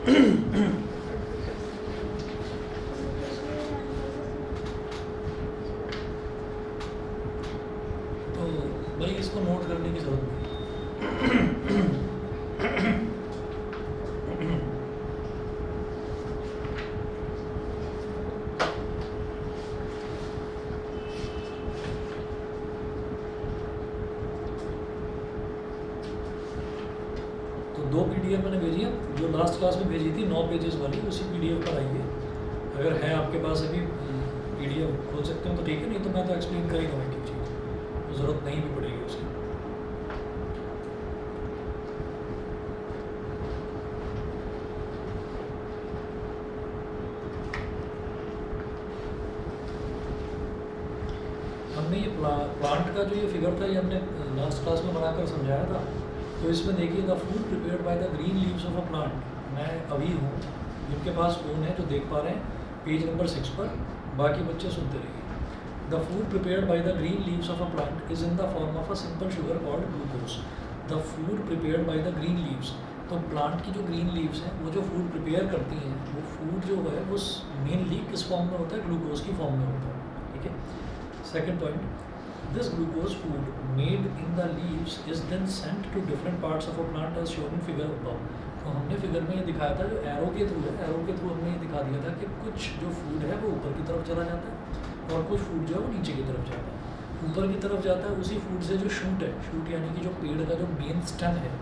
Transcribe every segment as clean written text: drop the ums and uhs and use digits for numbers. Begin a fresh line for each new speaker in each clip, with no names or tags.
तो भाई इसको नोट करने की जरूरत नहीं। तो 2 PDF मैंने भेजी है, जो लास्ट क्लास में भेजी थी 9 पेजेस वाली, उसी PDF पर आइए। अगर है आपके पास अभी PDF खोल सकते हो तो ठीक है, नहीं तो मैं तो एक्सप्लेन कर ही रहा हूँ एक चीज़, तो ज़रूरत नहीं भी पड़ेगी उसकी। हमने ये प्लांट का जो ये फिगर था, ये हमने लास्ट क्लास में बनाकर समझाया था। तो इसमें देखिए, the food prepared by the green leaves of a plant, मैं अभी हूँ जिनके पास फ़ोन है जो देख पा रहे हैं, पेज नंबर 6 पर, बाकी बच्चे सुनते रहिए। The food prepared by the green leaves of a plant is in the form of a simple sugar called glucose. The food prepared by the green leaves, तो प्लांट की जो ग्रीन लीव्स हैं वो जो फूड प्रिपेयर करती हैं, वो food जो है वो मेनली किस फॉर्म में होता है? ग्लूकोज की फॉर्म में होता है। ठीक है। Second point, this glucose food made in the leaves is then sent to different parts of a plant as shown in figure above। तो हमने फिगर में ये दिखाया था, जो एरो के थ्रू है, एरो के थ्रू हमने ये दिखा दिया था कि कुछ जो फूड है वो ऊपर की तरफ चला जाता है और कुछ फूड जो है वो नीचे की तरफ जाता है। ऊपर की तरफ जाता है उसी फूड से जो शूट है, शूट यानी कि जो पेड़ का जो मेन स्टेम है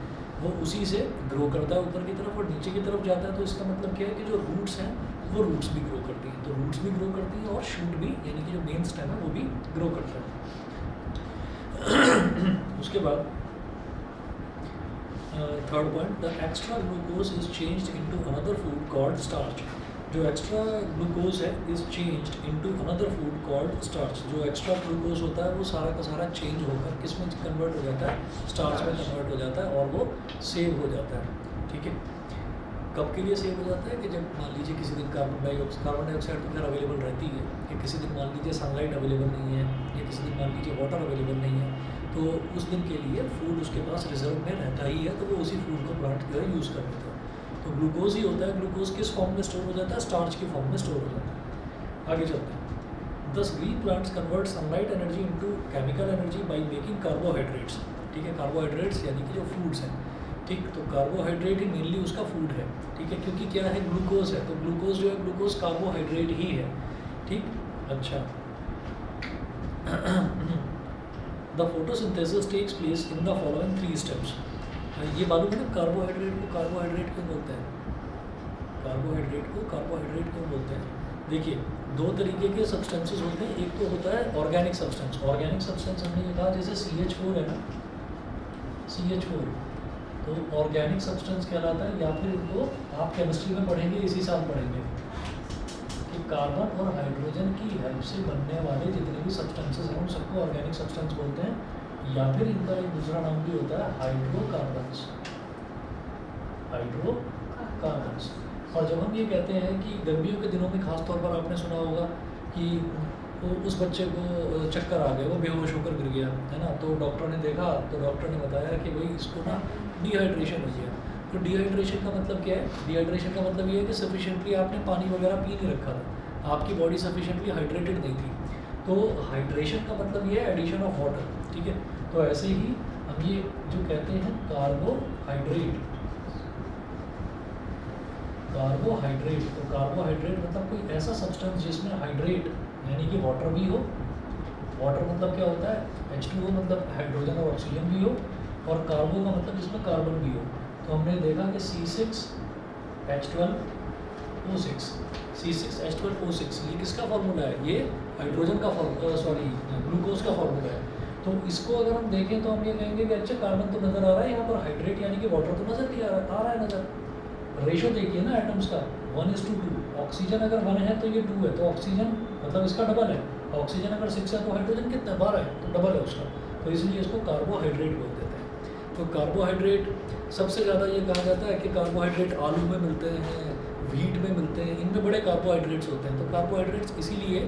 वो उसी से ग्रो करता है ऊपर की तरफ, और नीचे की तरफ जाता है। तो इसका मतलब क्या है कि जो रूट्स हैं वो रूट्स भी ग्रो करती हैं, तो रूट्स भी ग्रो करती हैं और शूट भी यानी कि जो मेन स्टेम है वो भी ग्रो करता है। उसके बाद third point, the extra glucose is changed into another food called starch. जो एक्स्ट्रा ग्लूकोज है is changed into another food called starch. जो एक्स्ट्रा ग्लूकोज होता है वो सारा का सारा चेंज होकर किस में कन्वर्ट हो जाता है? स्टार्च में कन्वर्ट हो जाता है, और वो सेव हो जाता है। ठीक है। कब के लिए सेव हो जाता है? कि जब मान लीजिए किसी दिन कार्बन डाइऑक्साइड तो खैर अवेलेबल रहती है, कि किसी दिन मान लीजिए सनलाइट अवेलेबल नहीं है, या किसी दिन मान लीजिए वाटर अवेलेबल नहीं है, तो उस दिन के लिए फूड उसके पास रिजर्व में रहता ही है, तो वो उसी फूड को प्लांट जो है यूज़ कर लेता है। तो ग्लूकोज ही होता है। ग्लूकोज किस फॉर्म में स्टोर हो जाता है? स्टार्च की फॉर्म में स्टोर हो जाता है। आगे चलते हैं। दस green plants convert sunlight energy into chemical energy by making carbohydrates. ठीक है, कार्बोहाइड्रेट्स यानी कि जो फूड्स हैं। ठीक, तो कार्बोहाइड्रेट ही मेनली उसका फूड है। ठीक है, क्योंकि क्या है? ग्लूकोज है, तो ग्लूकोज जो है, ग्लूकोज कार्बोहाइड्रेट ही है। ठीक, अच्छा। The photosynthesis takes place in the following 3 steps. ये मालूम है ना, कार्बोहाइड्रेट को कार्बोहाइड्रेट क्यों बोलते हैं? कार्बोहाइड्रेट को कार्बोहाइड्रेट क्यों बोलते हैं? देखिए, 2 तरीके के सब्सटेंसेस होते हैं। एक तो होता है ऑर्गेनिक सब्सटेंस। ऑर्गेनिक सब्सटेंस हमने ये कहा, जैसे CH4 है ना, CH4, तो ऑर्गेनिक सब्सटेंस कहलाता है। या फिर इनको आप केमिस्ट्री में पढ़ेंगे, इसी साल पढ़ेंगे, कि कार्बन और हाइड्रोजन की हेल्प से बनने वाले जितने भी सब्सटेंसेस हैं उन सबको ऑर्गेनिक सब्सटेंस बोलते हैं। या फिर इनका एक दूसरा नाम भी होता है हाइड्रोकार्बन्स। हाइड्रोकार्बन्स। और जब हम ये कहते हैं कि गर्मियों के दिनों में खास तौर पर आपने सुना होगा कि उस बच्चे को चक्कर आ गए, वो बेहोश होकर गिर गया, है ना, तो डॉक्टर ने देखा, तो डॉक्टर ने बताया कि भाई इसको ना डिहाइड्रेशन हो गया। तो डिहाइड्रेशन का मतलब क्या है? डिहाइड्रेशन का मतलब ये है कि सफिशिएंटली आपने पानी वगैरह पी नहीं रखा था, आपकी बॉडी सफिशिएंटली हाइड्रेटेड नहीं थी। तो हाइड्रेशन का मतलब ये है एडिशन ऑफ वाटर। ठीक है, तो ऐसे ही हम ये जो कहते हैं कार्बोहाइड्रेट, कार्बोहाइड्रेट, तो कार्बोहाइड्रेट मतलब कोई ऐसा सब्सटेंस जिसमें हाइड्रेट यानी कि वाटर भी हो। वाटर मतलब क्या होता है? H2O, मतलब हाइड्रोजन और ऑक्सीजन भी हो, और कार्बो का मतलब जिसमें कार्बन भी हो। तो हमने देखा कि C6H12O6, C6H12O6 ये किसका फार्मूला है? ये हाइड्रोजन का ग्लूकोज का फार्मूला है। तो इसको अगर हम देखें तो हम ये कहेंगे कि अच्छा, कार्बन तो नज़र आ रहा है यहाँ पर, हाइड्रेट यानी कि वाटर तो नज़र नहीं आ रहा है नज़र। रेशो देखिए ना एटम्स का, 1:2। ऑक्सीजन अगर 1 है तो ये 2 है, तो ऑक्सीजन मतलब इसका डबल है। ऑक्सीजन अगर 6 है तो हाइड्रोजन कितना? 12 है, तो डबल है उसका। तो इसलिए इसको कार्बोहाइड्रेट बोल देते हैं। तो कार्बोहाइड्रेट सबसे ज़्यादा ये कहा जाता है कि कार्बोहाइड्रेट आलू में मिलते हैं, व्हीट में मिलते हैं, इनमें बड़े कार्बोहाइड्रेट्स होते हैं। तो कार्बोहाइड्रेट्स इसीलिए,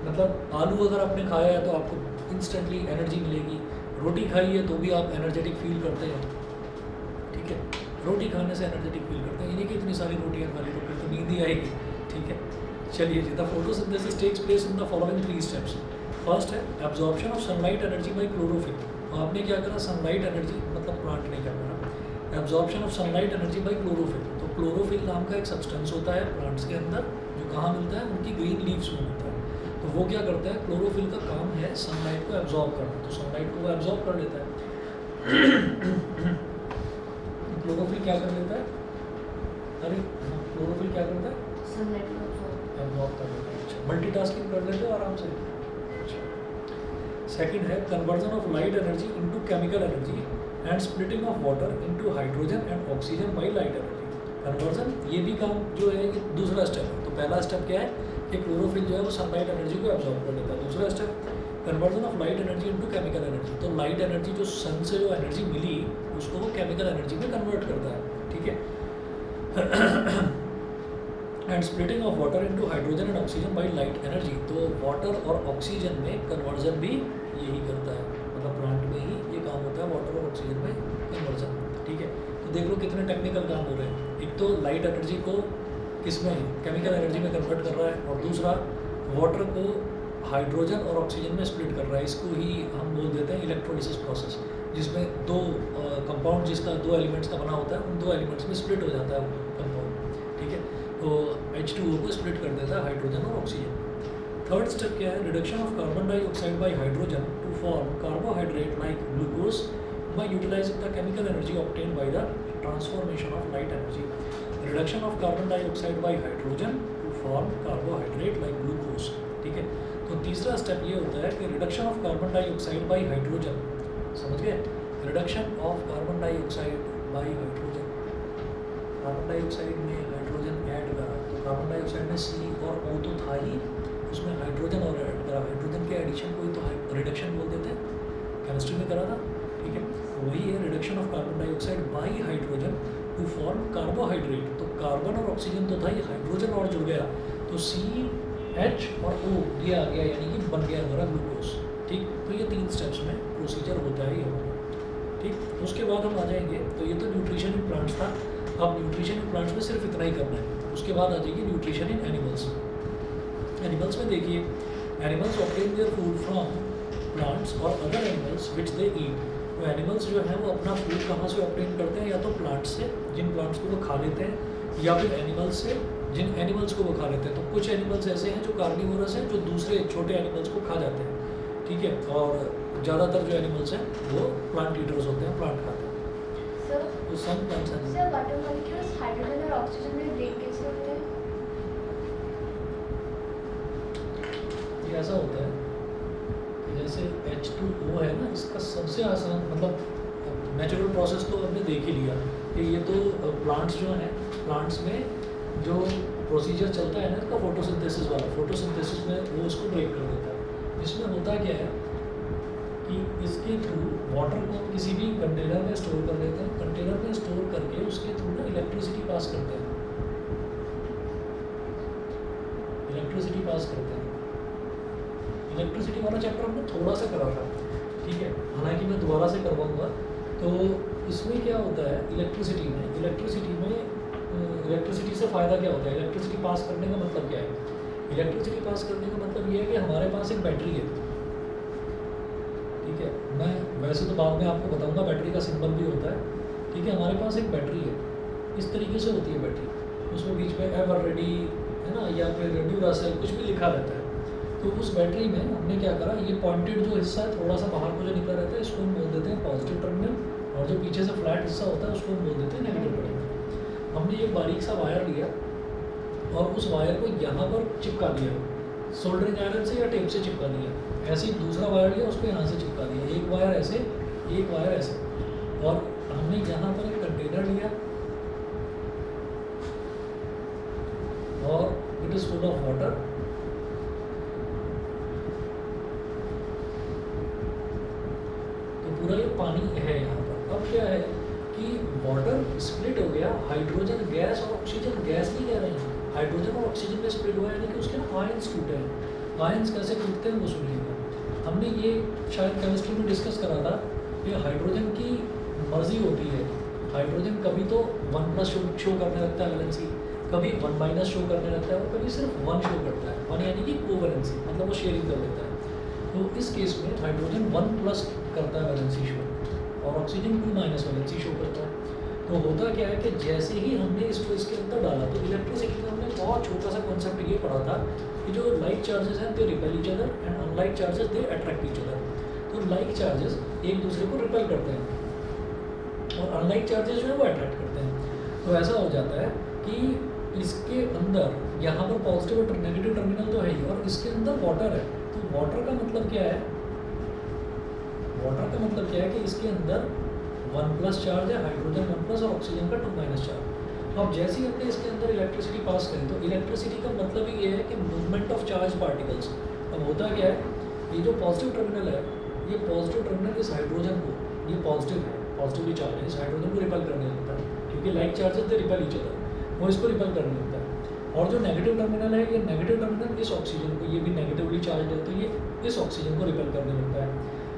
मतलब आलू अगर आपने खाया है तो आपको इंस्टेंटली एनर्जी मिलेगी, रोटी खाई है तो भी आप एनर्जेटिक फील करते हैं। ठीक है, रोटी खाने से एनर्जेटिक फील करते हैं, ये नहीं कि इतनी सारी रोटियाँ खा ली तो फिर तो नींद ही आएगी, ठीक है। चलिए जी, the photosynthesis takes place in the following 3 steps. First है absorption of sunlight energy by chlorophyll. आपने क्या करा, सनलाइट एनर्जी मतलब प्लांट ने क्या करा, absorption of sunlight energy by chlorophyll. तो क्लोरोफिल नाम का एक सब्सटेंस होता है प्लांट्स के अंदर, जो कहाँ मिलता है, उनकी ग्रीन लीव्स में मिलता है। तो वो क्या करता है, क्लोरोफिल का काम है सनलाइट को एब्जॉर्ब करना, तो सनलाइट को वो एब्जॉर्ब कर लेता है। क्लोरोफिल क्या कर लेता है, अरे हाँ, क्लोरोफिल क्या करता है,
सनलाइट को
एब्जॉर्ब कर लेता है। अच्छा, मल्टीटास्किंग कर लेते हो आराम से। अच्छा, सेकंड है conversion of light energy into chemical energy and splitting of water into hydrogen and oxygen by light energy. Conversion, ये भी काम जो है ये दूसरा स्टेप है। तो पहला स्टेप क्या है कि क्लोरोफिल जो है वो सनलाइट एनर्जी को एब्जॉर्ब कर लेता है। दूसरा step conversion of light energy into chemical energy. तो लाइट एनर्जी जो सन से जो एनर्जी मिली उसको वो केमिकल एनर्जी में कन्वर्ट करता है, ठीक है। And splitting of water into hydrogen and oxygen by light energy. तो वाटर और ऑक्सीजन में कन्वर्जन भी यही करता है, मतलब प्लांट में ही ये काम होता है, वाटर और ऑक्सीजन में कन्वर्जन, ठीक है। तो देख लो कितने टेक्निकल काम हो रहे हैं। एक तो लाइट एनर्जी को किसमें, केमिकल एनर्जी में कन्वर्ट कर रहा है, और दूसरा वाटर को हाइड्रोजन और ऑक्सीजन में स्प्लिट कर रहा है। इसको ही हम बोल देते हैं इलेक्ट्रोलिसिस प्रोसेस, जिसमें दो कंपाउंड जिसका दो एलिमेंट्स का बना होता है, उन दो एलिमेंट्स में स्प्लिट हो जाता है वो कंपाउंड, ठीक है। तो H2O को स्प्लिट कर देता है हाइड्रोजन और ऑक्सीजन। थर्ड स्टेप क्या है, reduction of carbon dioxide by hydrogen to form carbohydrate like glucose by utilising the chemical energy obtained by the transformation of light energy. Reduction of carbon dioxide by hydrogen to form carbohydrate like glucose, ठीक है। तो तीसरा step ये होता है कि reduction of carbon dioxide by hydrogen, समझ गए, reduction of carbon dioxide by hydrogen. Carbon dioxide में हाइड्रोजन ऐड करा, तो कार्बन डाइऑक्साइड में C और O तो था ही, उसमें हाइड्रोजन और ऐड करा, हाइड्रोजन के एडिशन को ही तो रिडक्शन बोल देते हैं, केमिस्ट्री में करा था, ठीक है। वही है reduction of carbon dioxide by hydrogen to form carbohydrate. तो कार्बन और ऑक्सीजन तो था ही, हाइड्रोजन और जुड़ गया, तो CH और O ये आ गया, यानी कि बन गया हमारा ग्लूकोज, ठीक। तो ये 3 स्टेप्स में प्रोसीजर होता है ये हमारा, ठीक। उसके बाद हम आ जाएंगे, तो ये तो न्यूट्रिशन इन प्लांट्स था। अब न्यूट्रिशन इन प्लांट्स में सिर्फ इतना ही करना है। उसके बाद आ जाएगी न्यूट्रिशन इन एनिमल्स। एनिमल्स में देखिए, animals obtain their food from plants और अदर एनिमल्स विच दे ईट। तो एनिमल्स जो हैं वो अपना फूड कहाँ से ऑब्टेन करते हैं, या तो प्लांट्स से, जिन प्लांट्स को वो खा लेते हैं, या फिर एनिमल्स से, जिन एनिमल्स को वो खा लेते हैं। तो कुछ एनिमल्स ऐसे हैं जो कार्निवोरस हैं, जो दूसरे छोटे एनिमल्स को खा जाते हैं, ठीक है। और ज़्यादातर जो एनिमल्स हैं वो प्लांट ईटर्स होते हैं, प्लांट खाते हैं। तो सम प्लांट्स हैं।
सर वाटर मॉलिक्यूल्स हाइड्रोजन और ऑक्सीजन में ब्रेक कैसे होते हैं?
ये ऐसा होता है कि जैसे H2O है ना, इसका सबसे आसान मतलब नेचुरल प्रोसेस तो हमने देख ही लिया कि ये तो प्लांट्स जो हैं, प्लांट्स में जो प्रोसीजर चलता है ना इसका फोटोसिंथेसिस वाला, फोटोसिंथेसिस में वो उसको ब्रेक कर देता है। इसमें होता क्या है कि इसके थ्रू वाटर को किसी भी कंटेनर में स्टोर कर लेते हैं, कंटेनर में स्टोर करके उसके थ्रू ना इलेक्ट्रिसिटी पास करते हैं, इलेक्ट्रिसिटी पास करते हैं। इलेक्ट्रिसिटी वाला चैप्टर हमने थोड़ा सा करा था, ठीक है, हालांकि मैं दोबारा से करवाऊंगा। तो इसमें क्या होता है, इलेक्ट्रिसिटी में इलेक्ट्रिसिटी से फ़ायदा क्या होता है, इलेक्ट्रिसिटी पास करने का मतलब क्या है। इलेक्ट्रिसिटी पास करने का मतलब ये है कि हमारे पास एक बैटरी है, ठीक है। मैं वैसे तो बाद में आपको बताऊंगा बैटरी का सिंबल भी होता है, ठीक है। हमारे पास एक बैटरी है, इस तरीके से होती है बैटरी, उसमें बीच में एवर रेडी है ना, या फिर ड्यूरासेल कुछ भी लिखा रहता है। तो उस बैटरी में हमने क्या करा, ये पॉइंटेड जो हिस्सा है थोड़ा सा बाहर को जो निकला रहता है, इसको हम बोल देते हैं पॉजिटिव टर्मिनल, और जो पीछे से फ्लैट हिस्सा होता है उसको हम बोल देते हैं नेगेटिव टर्मिनल। हमने एक बारीक सा वायर लिया और उस वायर को यहाँ पर चिपका दिया, सोल्डरिंग आयरन से या टेप से चिपका दिया। ऐसे ही दूसरा वायर लिया, उसको यहाँ से चिपका दिया, एक वायर ऐसे, एक वायर ऐसे, और हमने यहाँ पर एक कंटेनर लिया और it is full of water. तो पूरा ये पानी है यहाँ पर। अब क्या है कि वाटर स्प्लिट हो गया, हाइड्रोजन गैस और ऑक्सीजन गैस नहीं कह रहे हैं, हाइड्रोजन और ऑक्सीजन में स्प्लिट हुआ है, यानी कि उसके ना आयंस टूटे हैं। आयंस कैसे टूटते हैं वो सुनिएगा। हमने ये शायद केमिस्ट्री में डिस्कस करा था कि हाइड्रोजन की मर्जी होती है हाइड्रोजन कभी तो 1+ शो करने लगता है वैलेंसी, कभी 1- शो करने लगता है, और कभी सिर्फ 1 शो करता है। 1 यानी कि कोवैलेंसी, मतलब वो शेयरिंग कर लेता है। तो इस केस में हाइड्रोजन 1+ करता है वैलेंसी शो, और ऑक्सीजन 2- वैलेंसी शो करता है। तो होता क्या है कि जैसे ही हमने इसको इसके अंदर डाला, तो इलेक्ट्रिसिटी में हमने बहुत छोटा सा कॉन्सेप्ट ये पढ़ा था कि जो लाइक चार्जेस हैं they repel each other and unlike charges they attract each other. तो लाइक चार्जेस एक दूसरे को रिपेल करते हैं और अनलाइक चार्जेस जो है वो अट्रैक्ट करते हैं। तो ऐसा हो जाता है कि इसके अंदर यहाँ पर पॉजिटिव और नेगेटिव टर्मिनल तो है ही, और इसके अंदर वाटर है। तो वाटर का मतलब क्या है, वाटर का मतलब क्या है कि इसके अंदर 1+ चार्ज है, हाइड्रोजन 1+ और ऑक्सीजन का 2- चार्ज। अब जैसे ही हमने इसके अंदर इलेक्ट्रिसिटी पास करी, तो इलेक्ट्रिसिटी का मतलब ही ये है कि मूवमेंट ऑफ चार्ज पार्टिकल्स। अब होता क्या है, ये जो पॉजिटिव टर्मिनल है, ये पॉजिटिव टर्मिनल इस हाइड्रोजन को, ये पॉजिटिव है, पॉजिटिवली चार्ज है, इस हाइड्रोजन को रिपेल करने लगता है, क्योंकि like charges they repel each other, वो इसको रिपेल करने लगता है। और जो नेगेटिव टर्मिनल है, ये नेगेटिव टर्मिनल इस ऑक्सीजन को, ये भी नेगेटिवली चार्ज है, तो ये इस ऑक्सीजन को रिपेल करने लगता है।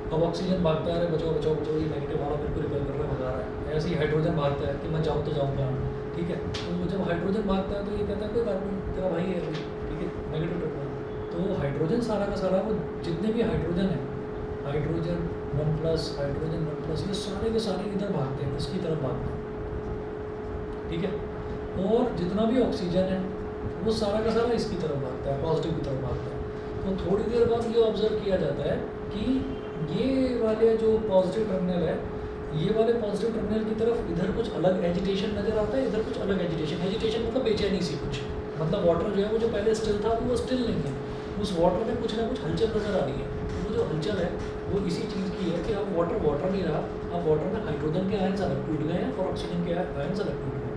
अब ऑक्सीजन भागता है, बचाओ बचाओ बचाओ, ये नेगेटिव वाला मेरे को रिपेल कर रहा है, भगा रहा है। ऐसे ही हाइड्रोजन भागता है कि मैं जाऊँ तो जाऊँ कहाँ, ठीक है। तो जब हाइड्रोजन भागता है तो ये कहता है कोई बात नहीं, तेरा भाई है अभी, ठीक है, नेगेटिव टर्मिनल। तो हाइड्रोजन सारा का सारा, वो जितने भी हाइड्रोजन है, हाइड्रोजन 1+, हाइड्रोजन 1+, ये सारे के सारे इधर भागते हैं, इसकी तरफ भागते हैं, ठीक है। और जितना भी ऑक्सीजन है वो सारा का सारा इसकी तरफ भागता है, पॉजिटिव की तरफ भागता है। तो थोड़ी देर बाद ये ऑब्जर्व किया जाता है कि ये वाले जो पॉजिटिव टर्मिनल है, ये वाले पॉजिटिव टर्मिनल की तरफ इधर कुछ अलग एजिटेशन नज़र आता है, इधर कुछ अलग एजिटेशन। एजिटेशन मतलब बेचैनी सी कुछ, मतलब वाटर जो है वो जो पहले स्टिल था वो स्टिल नहीं है, उस वाटर में कुछ ना कुछ हलचल नज़र आ रही है। तो वो जो हलचल है वो इसी चीज़ की है कि अब वाटर वाटर नहीं रहा, अब वाटर में हाइड्रोजन के आयन्स अलग टूट गए हैं और ऑक्सीजन के आयन्स अलग टूट गए हैं।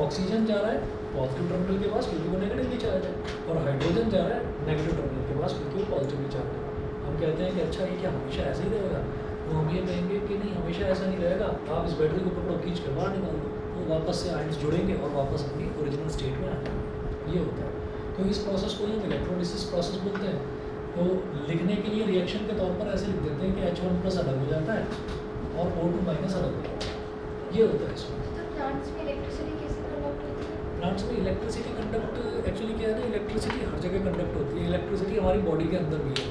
ऑक्सीजन जा रहा है पॉजिटिव टर्मिनल के पास क्योंकि वो नेगेटिवली चार्ज है, और हाइड्रोजन जा रहा है नेगेटिव टर्मिनल के पास क्योंकि वो पॉजिटिवली चार्ज है। हम कहते हैं कि अच्छा ये क्या हमेशा ऐसे ही रहेगा, तो हम ये कहेंगे कि नहीं, हमेशा ऐसा नहीं रहेगा। आप इस बैटरी को पकड़ो, खींच कर बाहर निकाल दो, तो वापस से आयन्स जुड़ेंगे और वापस अपनी ओरिजिनल स्टेट में आएंगे, ये होता है। तो इस प्रोसेस को हम इलेक्ट्रोलिसिस प्रोसेस बोलते हैं। तो लिखने के लिए रिएक्शन के तौर पर ऐसे लिख देते हैं कि H1+ अलग हो जाता है और O2- अलग हो जाता है, ये होता है इसमें।
तो प्लांट्स में इलेक्ट्रिसिटी कैसे कंडक्ट होती है?
प्लांट्स में इलेक्ट्रिसिटी कंडक्ट एक्चुअली क्या है ना, इलेक्ट्रिसिटी हर जगह कंडक्ट होती है। इलेक्ट्रिसिटी हमारी बॉडी के अंदर भी है।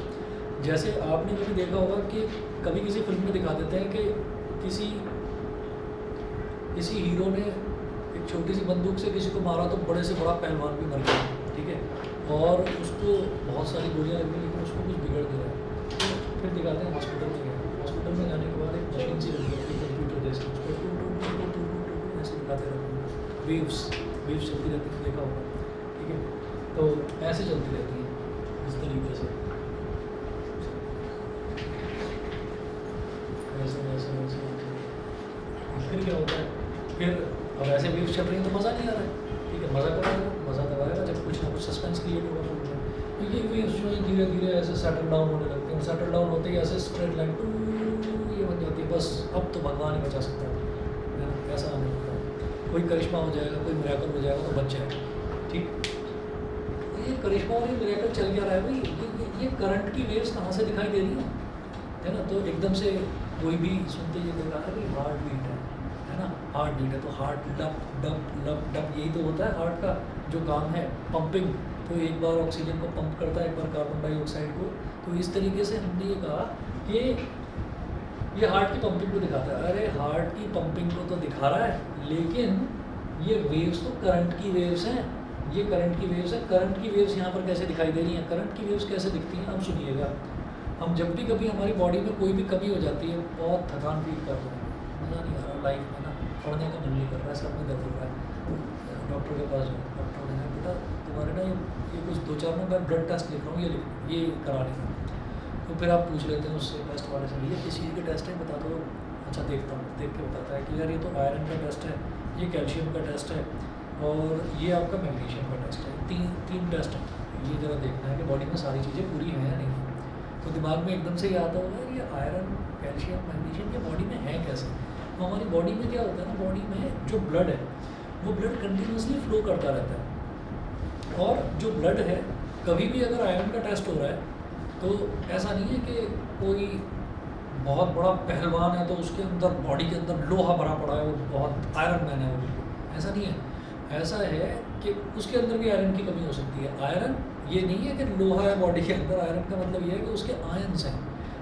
जैसे आपने कभी देखा होगा कि कभी किसी फिल्म में दिखा देते हैं कि किसी हीरो ने एक छोटी सी बंदूक से किसी को मारा तो बड़े से बड़ा पहलवान भी मर गया, ठीक है, और उसको बहुत सारी गोलियां लगी लेकिन उसको कुछ बिगड़ नहीं रहा है। तो फिर दिखाते हैं हॉस्पिटल में गए, हॉस्पिटल में जाने के बाद एक मशीन सी लगी होती है कंप्यूटर जैसी, उसको टू ऐसे दिखाते रहते हैं, वेव्स चलती रहती है, देखा होगा, ठीक है। तो ऐसे चलती रहती है इस तरीके से, ऐसे फिर क्या होता है, फिर अब ऐसे वेव्स चल रही हैं तो मज़ा नहीं आ रहा है, ठीक है, मज़ा कब आएगा, मज़ा तब आएगा जब कुछ ना कुछ सस्पेंस क्रिएट होगा फिल्म में। तो ये वेव्स जो है धीरे धीरे ऐसे सेटल डाउन होने लगते हैं, सेटल डाउन होते ही ऐसे स्ट्रेट लाइन टू ये बन जाती है, बस अब तो भगवान ही बचा सकता है ना, ऐसा आने लगता है। कोई करिश्मा हो जाएगा, कोई मिरेकल हो जाएगा तो बच जाएगा, ठीक। तो ये करिश्मा और ये मिरेकल चल क्या रहा है भाई, ये करंट की वेव्स कहाँ से दिखाई दे रही है ना। तो एकदम से कोई भी सुनते ये देखा है कि हार्ट बीट है ना, हार्ट बीट है, तो हार्ट डप डप डप डप, यही तो होता है हार्ट का जो काम है, पंपिंग। तो एक बार ऑक्सीजन को पंप करता है, एक बार कार्बन डाइऑक्साइड को। तो इस तरीके से हमने ये कहा कि ये हार्ट की पंपिंग को दिखाता है। अरे हार्ट की पंपिंग को तो दिखा रहा है, लेकिन ये वेव्स तो करंट की वेव्स हैं, ये करंट की वेव्स है। करंट की वेव्स यहाँ पर कैसे दिखाई दे रही हैं, करंट की वेव्स कैसे दिखती हैं, अब सुनिएगा। हम जब भी कभी हमारी बॉडी में कोई भी कमी हो जाती है, बहुत थकान फील कर रहे हैं, मज़ा नहीं आ रहा लाइफ में ना, पढ़ने का मन नहीं कर रहा है, सब में दर्द हो रहा है, डॉक्टर के पास जाओ, डॉक्टर ने कहा बेटा तुम्हारे ना ये कुछ 2-4 ना मैं ब्लड टेस्ट लिख रहा हूँ, ये करा लेना। तो फिर आप पूछ लेते हैं उससे टेस्ट वाले से, ये किस चीज़ के टेस्ट है बता दो। अच्छा देखता हूँ, देख के बताता है कि यार ये तो आयरन का टेस्ट है, ये कैल्शियम का टेस्ट है और ये आपका मैग्नीशियम का टेस्ट है। तीन टेस्ट है, ये ज़रा देखना है कि बॉडी में सारी चीज़ें पूरी हैं या नहीं। तो दिमाग में एकदम से ये आता होगा ये आयरन कैल्शियम मैग्नीशियम ये बॉडी में है कैसे। तो हमारी बॉडी में क्या होता है ना, बॉडी में जो ब्लड है वो ब्लड कंटिन्यूसली फ्लो करता रहता है, और जो ब्लड है कभी भी अगर आयरन का टेस्ट हो रहा है तो ऐसा नहीं है कि कोई बहुत बड़ा पहलवान है तो उसके अंदर बॉडी के अंदर लोहा भरा पड़ा है, वो बहुत आयरन मैन है वो बिल्कुल, ऐसा नहीं है। ऐसा है कि उसके अंदर भी आयरन की कमी हो सकती है। आयरन ये नहीं है कि लोहा है बॉडी के अंदर, आयरन का मतलब ये है कि उसके आयन्स हैं,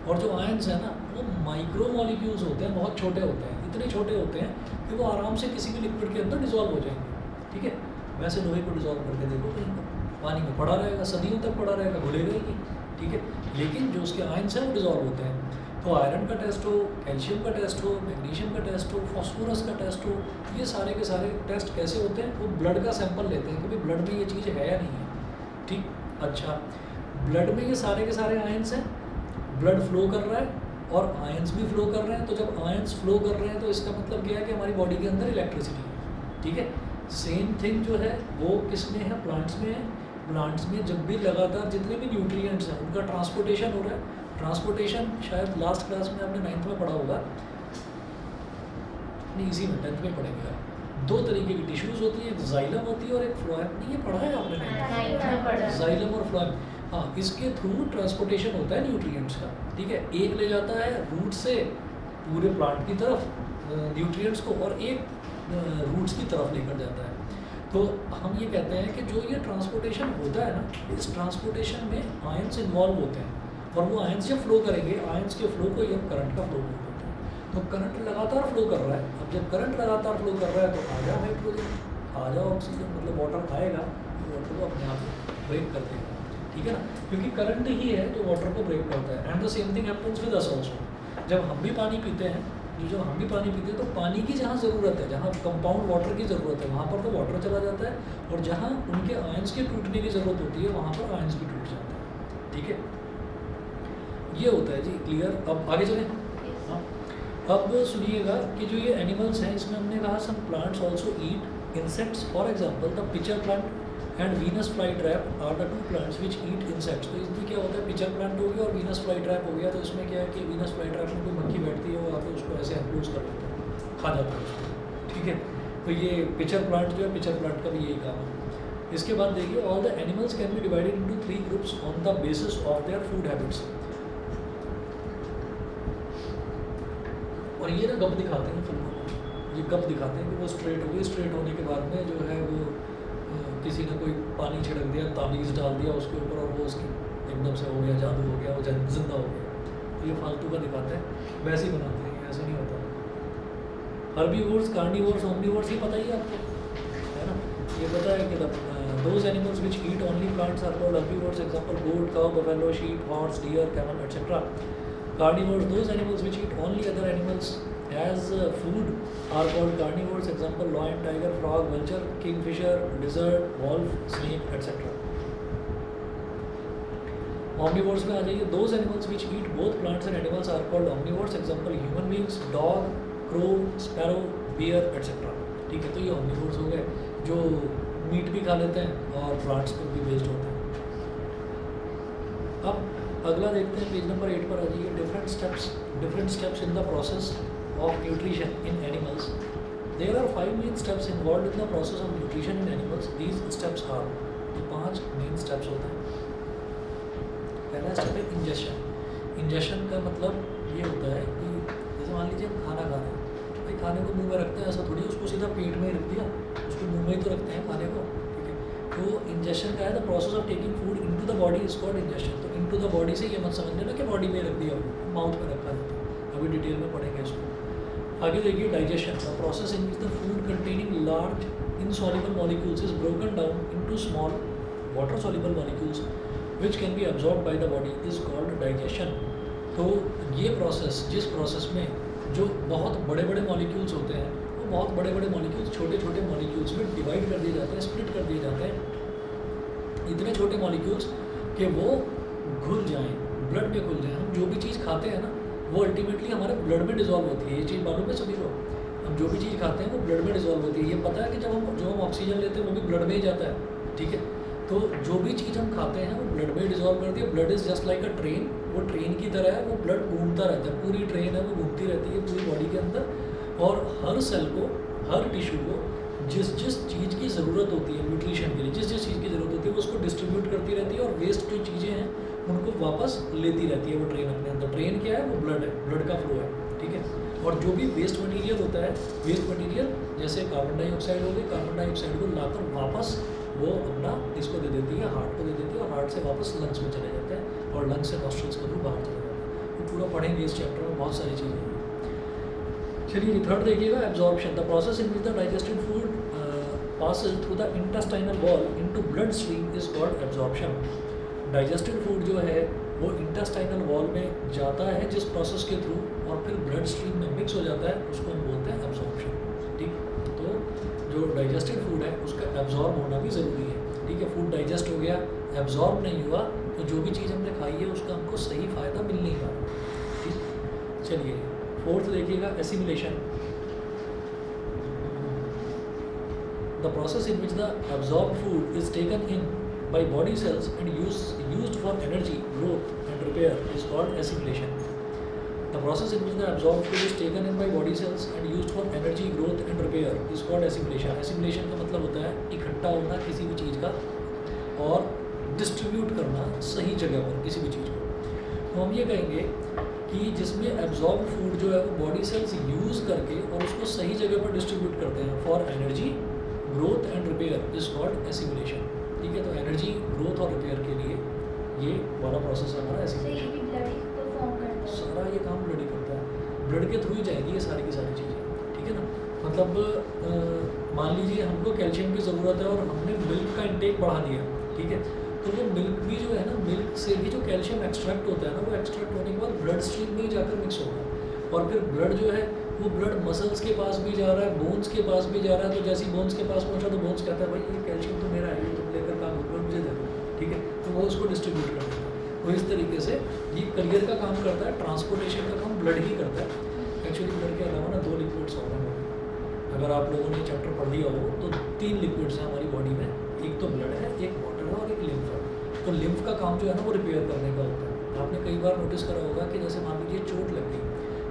और जो आयन्स हैं ना वो माइक्रो मॉलिक्यूल्स होते हैं, बहुत छोटे होते हैं, इतने छोटे होते हैं कि वो आराम से किसी भी लिक्विड के अंदर डिजॉल्व हो जाएंगे, ठीक है। वैसे लोहे को डिजॉल्व करके देखो कहीं पर, पानी में पड़ा रहेगा, सदियों तक पड़ा रहेगा, घुलेगा ही नहीं, ठीक है। लेकिन जो उसके आयन्स हैं वो डिजॉल्व होते हैं। तो आयरन का टेस्ट हो, कैल्शियम का टेस्ट हो, मैग्नीशियम का टेस्ट हो, फास्फोरस का टेस्ट हो, ये सारे के सारे टेस्ट कैसे होते हैं? वो ब्लड का सैंपल लेते हैं कि भाई ब्लड में ये चीज़ है या नहीं है, ठीक। अच्छा, ब्लड में ये सारे के सारे आयन्स हैं, ब्लड फ्लो कर रहा है और आयन्स भी फ्लो कर रहे हैं। तो जब आयन्स फ्लो कर रहे हैं तो इसका मतलब क्या है कि हमारी बॉडी के अंदर इलेक्ट्रिसिटी है, ठीक है। सेम थिंग जो है वो किस में है? प्लांट्स में है। प्लांट्स में जब भी लगातार जितने भी न्यूट्रिएंट्स हैं उनका ट्रांसपोर्टेशन हो रहा है। ट्रांसपोर्टेशन शायद लास्ट क्लास में आपने 9th में पढ़ा होगा, नहीं इसी में 10th में पढ़ेंगे आप। 2 तरीके की टिश्यूज़ होती है, एक जाइलम होती है और एक फ्लोएम। नहीं ये पढ़ा है आपने 9th में, जाइलम और फ्लोएम। हाँ, इसके थ्रू ट्रांसपोर्टेशन होता है न्यूट्रिएंट्स का, ठीक है। एक ले जाता है रूट से पूरे प्लांट की तरफ न्यूट्रिएंट्स को, और एक रूट्स की तरफ लेकर जाता है। तो हम ये कहते हैं कि जो ये ट्रांसपोर्टेशन होता है ना, इस ट्रांसपोर्टेशन में आयंस इन्वॉल्व होते हैं, और वो आयंस जब फ्लो करेंगे, आयंस के फ्लो को ये करंट का फ्लो बोलते हैं। तो करंट लगातार फ्लो कर रहा है। अब जब करंट लगातार फ्लो कर रहा है तो आ जाओ हाइड्रोजन, आ जाओ ऑक्सीजन, मतलब वाटर आएगा तो वाटर को अपने आप ब्रेक कर देगा, ठीक है ना, क्योंकि करंट ही है जो वाटर को ब्रेक करता है। And the same thing happens with us also. जब हम भी पानी पीते हैं, जब हम भी पानी पीते हैं तो पानी की जहाँ ज़रूरत है, जहाँ कंपाउंड वाटर की ज़रूरत है वहाँ पर तो वाटर चला जाता है, और जहाँ उनके आयंस के टूटने की ज़रूरत होती है वहाँ पर आयंस भी टूट जाते हैं, ठीक है। ये होता है जी, क्लियर। अब आगे चलें। हाँ, अब सुनिएगा कि जो ये एनिमल्स हैं इसमें हमने कहा some plants also eat insects. For example the pitcher plant and Venus fly trap are the 2 plants which eat insects. तो इसमें क्या होता है, पिचर प्लांट हो गया और वीनस फ्लाई ट्रैप हो गया। तो इसमें क्या है कि वीनस फ्लाई ट्रैप में कोई मक्खी बैठती है, वो आके उसको ऐसे एनक्लोज कर देता है, खा जाता है उसको, ठीक है। तो ये पिचर प्लांट जो है, पिचर प्लांट का भी यही काम है। इसके बाद देखिए, all the animals can be divided into 3 groups on the basis of their food habits. और ये ना गप दिखाते हैं फिल्मों में, ये गप दिखाते हैं कि वो स्ट्रेट हो गई, स्ट्रेट होने के बाद में जो है वो किसी ने कोई पानी छिड़क दिया, ताबीज़ डाल दिया उसके ऊपर, और वो उसकी एकदम से हो गया, जादू हो गया, वो जिंदा हो गया। तो ये फालतू का दिखाते हैं, वैसे ही बनाते हैं, ऐसे नहीं होता। हर्बीवोर्स, कार्निवोर्स, ओमनीवोर्स ये पता ही है आपको, है ना। ये पता है कि those animals which eat only plants are called herbivores. Example goat, cow, buffalo, sheep, horse, deer, camel, etcetera. Carnivores, those animals which eat only other animals as food are called carnivores. Example, lion, tiger, frog, vulture, kingfisher, lizard, wolf, snake, etc. Omnivores में आ जाइए, those animals which eat both plants and animals are called omnivores. Example, human beings, dog, crow, sparrow, bear, etc. ठीक है, तो ये omnivores हो गए जो meet भी खा लेते हैं और प्लांट्स पर भी बेस्ड होते हैं। अब अगला देखते हैं, पेज नंबर 8 पर आ जाइए। Different steps in the process of nutrition in animals. There are 5 main steps involved in the process of nutrition in animals. These steps are, तो 5 मेन स्टेप्स होते हैं। पहला स्टेप है इंजेशन। इंजेशन का मतलब ये होता है कि जैसे मान लीजिए हम खाना खा रहे हैं, तो भाई खाने को मुंह में रखते हैं, ऐसा थोड़ी उसको सीधा पेट में ही रख दिया, उसको मुंह में ही तो रखते हैं खाने को, ठीक है। तो इंजेशन का है the process of taking food into the body is called ingestion. तो इनटू द बॉडी से ये मत समझ लेना कि बॉडी में रख दिया, माउथ में रखा है, अभी डिटेल में पढ़ेंगे इसको। आगे देखिए digestion, the process in which the food containing large insoluble molecules is broken down into small water soluble molecules which can be absorb by the body is called digestion. तो ये प्रोसेस, जिस process में जो बहुत बड़े बड़े molecules होते हैं, वो बहुत बड़े बड़े मॉलिक्यूल्स छोटे छोटे मॉलिक्यूल्स में डिवाइड कर दिए जाते हैं, स्प्लिट कर दिए जाते हैं, इतने छोटे मॉलिक्यूल्स कि वो घुल जाएं, ब्लड में घुल जाएं। हम जो भी चीज़ खाते हैं ना वो अल्टीमेटली हमारे ब्लड में डिजॉल्व होती है। ये चीज़ मालूम है सभी को, हम जो भी चीज़ खाते हैं वो ब्लड में डिजॉल्व होती है। ये पता है कि जब हम ऑक्सीजन लेते हैं वो भी ब्लड में ही जाता है, ठीक है। तो जो भी चीज़ हम खाते हैं वो ब्लड में ही डिजॉल्व करती है। Blood is just like a train, वो ट्रेन की तरह है, वो ब्लड घूमता रहता है, पूरी ट्रेन है वो घूमती रहती है पूरी बॉडी के अंदर, और हर सेल को, हर टिश्यू को जिस जिस चीज़ की ज़रूरत होती है न्यूट्रिशन के लिए, जिस जिस चीज़ की ज़रूरत होती है वो उसको डिस्ट्रीब्यूट करती रहती है, और वेस्ट जो चीज़ें हैं उनको उसको वापस लेती रहती है वो ट्रेन अपने अंदर। ट्रेन क्या है, वो ब्लड है, ब्लड का फ्लो है, ठीक है। और जो भी वेस्ट मटेरियल होता है, वेस्ट मटेरियल जैसे कार्बन डाइऑक्साइड हो गई, कार्बन डाइऑक्साइड को लाकर वापस वो अपना इसको दे देती है, हार्ट को दे देती है, और हार्ट से वापस लंग्स में चले जाते हैं, और लंग्स से नॉस्ट्रल्स के थ्रू बाहर चले जाते हैं। तो पूरा पढ़ेंगे इस चैप्टर में, बहुत सारी चीज़ें हैं। चलिए थर्ड देखिएगा, absorption. The process in which the digested food passes through the intestinal wall into blood stream is called absorption. Digested food जो है वो इंटेस्टाइनल वॉल में जाता है जिस प्रोसेस के थ्रू, और फिर ब्लड स्ट्रीम में मिक्स हो जाता है, उसको हम बोलते हैं एब्जॉर्प्शन, ठीक। तो जो डाइजेस्टेड फूड है उसका एब्जॉर्ब होना भी ज़रूरी है, ठीक है। फूड डाइजेस्ट हो गया, एब्जॉर्ब नहीं हुआ, तो जो भी चीज़ हमने खाई है उसका हमको सही फ़ायदा मिल नहीं पाया, ठीक। चलिए फोर्थ देखिएगा, assimilation. The process in which the absorbed food is taken in by body cells and used for energy, growth and repair is called assimilation. The process in which the absorbed food is taken in by body cells and used for energy, growth and repair is called assimilation. Assimilation का मतलब होता है इकट्ठा होना किसी भी चीज़ का और डिस्ट्रीब्यूट करना सही जगह पर किसी भी चीज़ को। तो हम ये कहेंगे कि जिसमें एब्जॉर्ब फूड जो है वो बॉडी सेल्स यूज़ करके और उसको सही जगह पर डिस्ट्रीब्यूट करते हैं for energy, growth and repair is called assimilation, ठीक है। तो एनर्जी, ग्रोथ और रिपेयर के लिए ये वाला प्रोसेस हमारा एसिमिलेशन। सारा ये काम ब्लड ही करता है, ब्लड के थ्रू ही जाएगी ये सारी की सारी चीज़ें, ठीक है ना। मतलब मान लीजिए हमको कैल्शियम की ज़रूरत है और हमने मिल्क का इंटेक बढ़ा दिया, ठीक है। तो वो मिल्क भी जो है ना, मिल्क से भी जो कैल्शियम एक्सट्रैक्ट होता है ना, वो एक्सट्रैक्ट होने के बाद ब्लड स्ट्रीम में ही जाकर मिक्स होगा, और फिर ब्लड जो है वो ब्लड मसल्स के पास भी जा रहा है, बोन्स के पास भी जा रहा है। तो जैसे ही बोन्स के पास पहुंचा तो बोन्स कहता है भाई ये कैल्शियम तो मेरा है, ये तुम लेकर काम करो, मुझे दे दो, ठीक है। तो वो उसको डिस्ट्रीब्यूट कर देता है। तो इस तरीके से ये करियर का काम करता है, ट्रांसपोर्टेशन का काम ब्लड ही करता है। एक्चुअली ब्लड के अलावा ना 2 लिक्विड्स और हैं। अगर आप लोगों ने चैप्टर पढ़ लिया हो तो 3 लिक्विड्स हैं हमारी बॉडी में, एक तो ब्लड है, एक वाटर है और एक लिम्फ है। तो लिम्फ का काम जो है ना वो रिपेयर करने का होता है। आपने कई बार नोटिस करा होगा कि जैसे मान लीजिए चोट लग गई,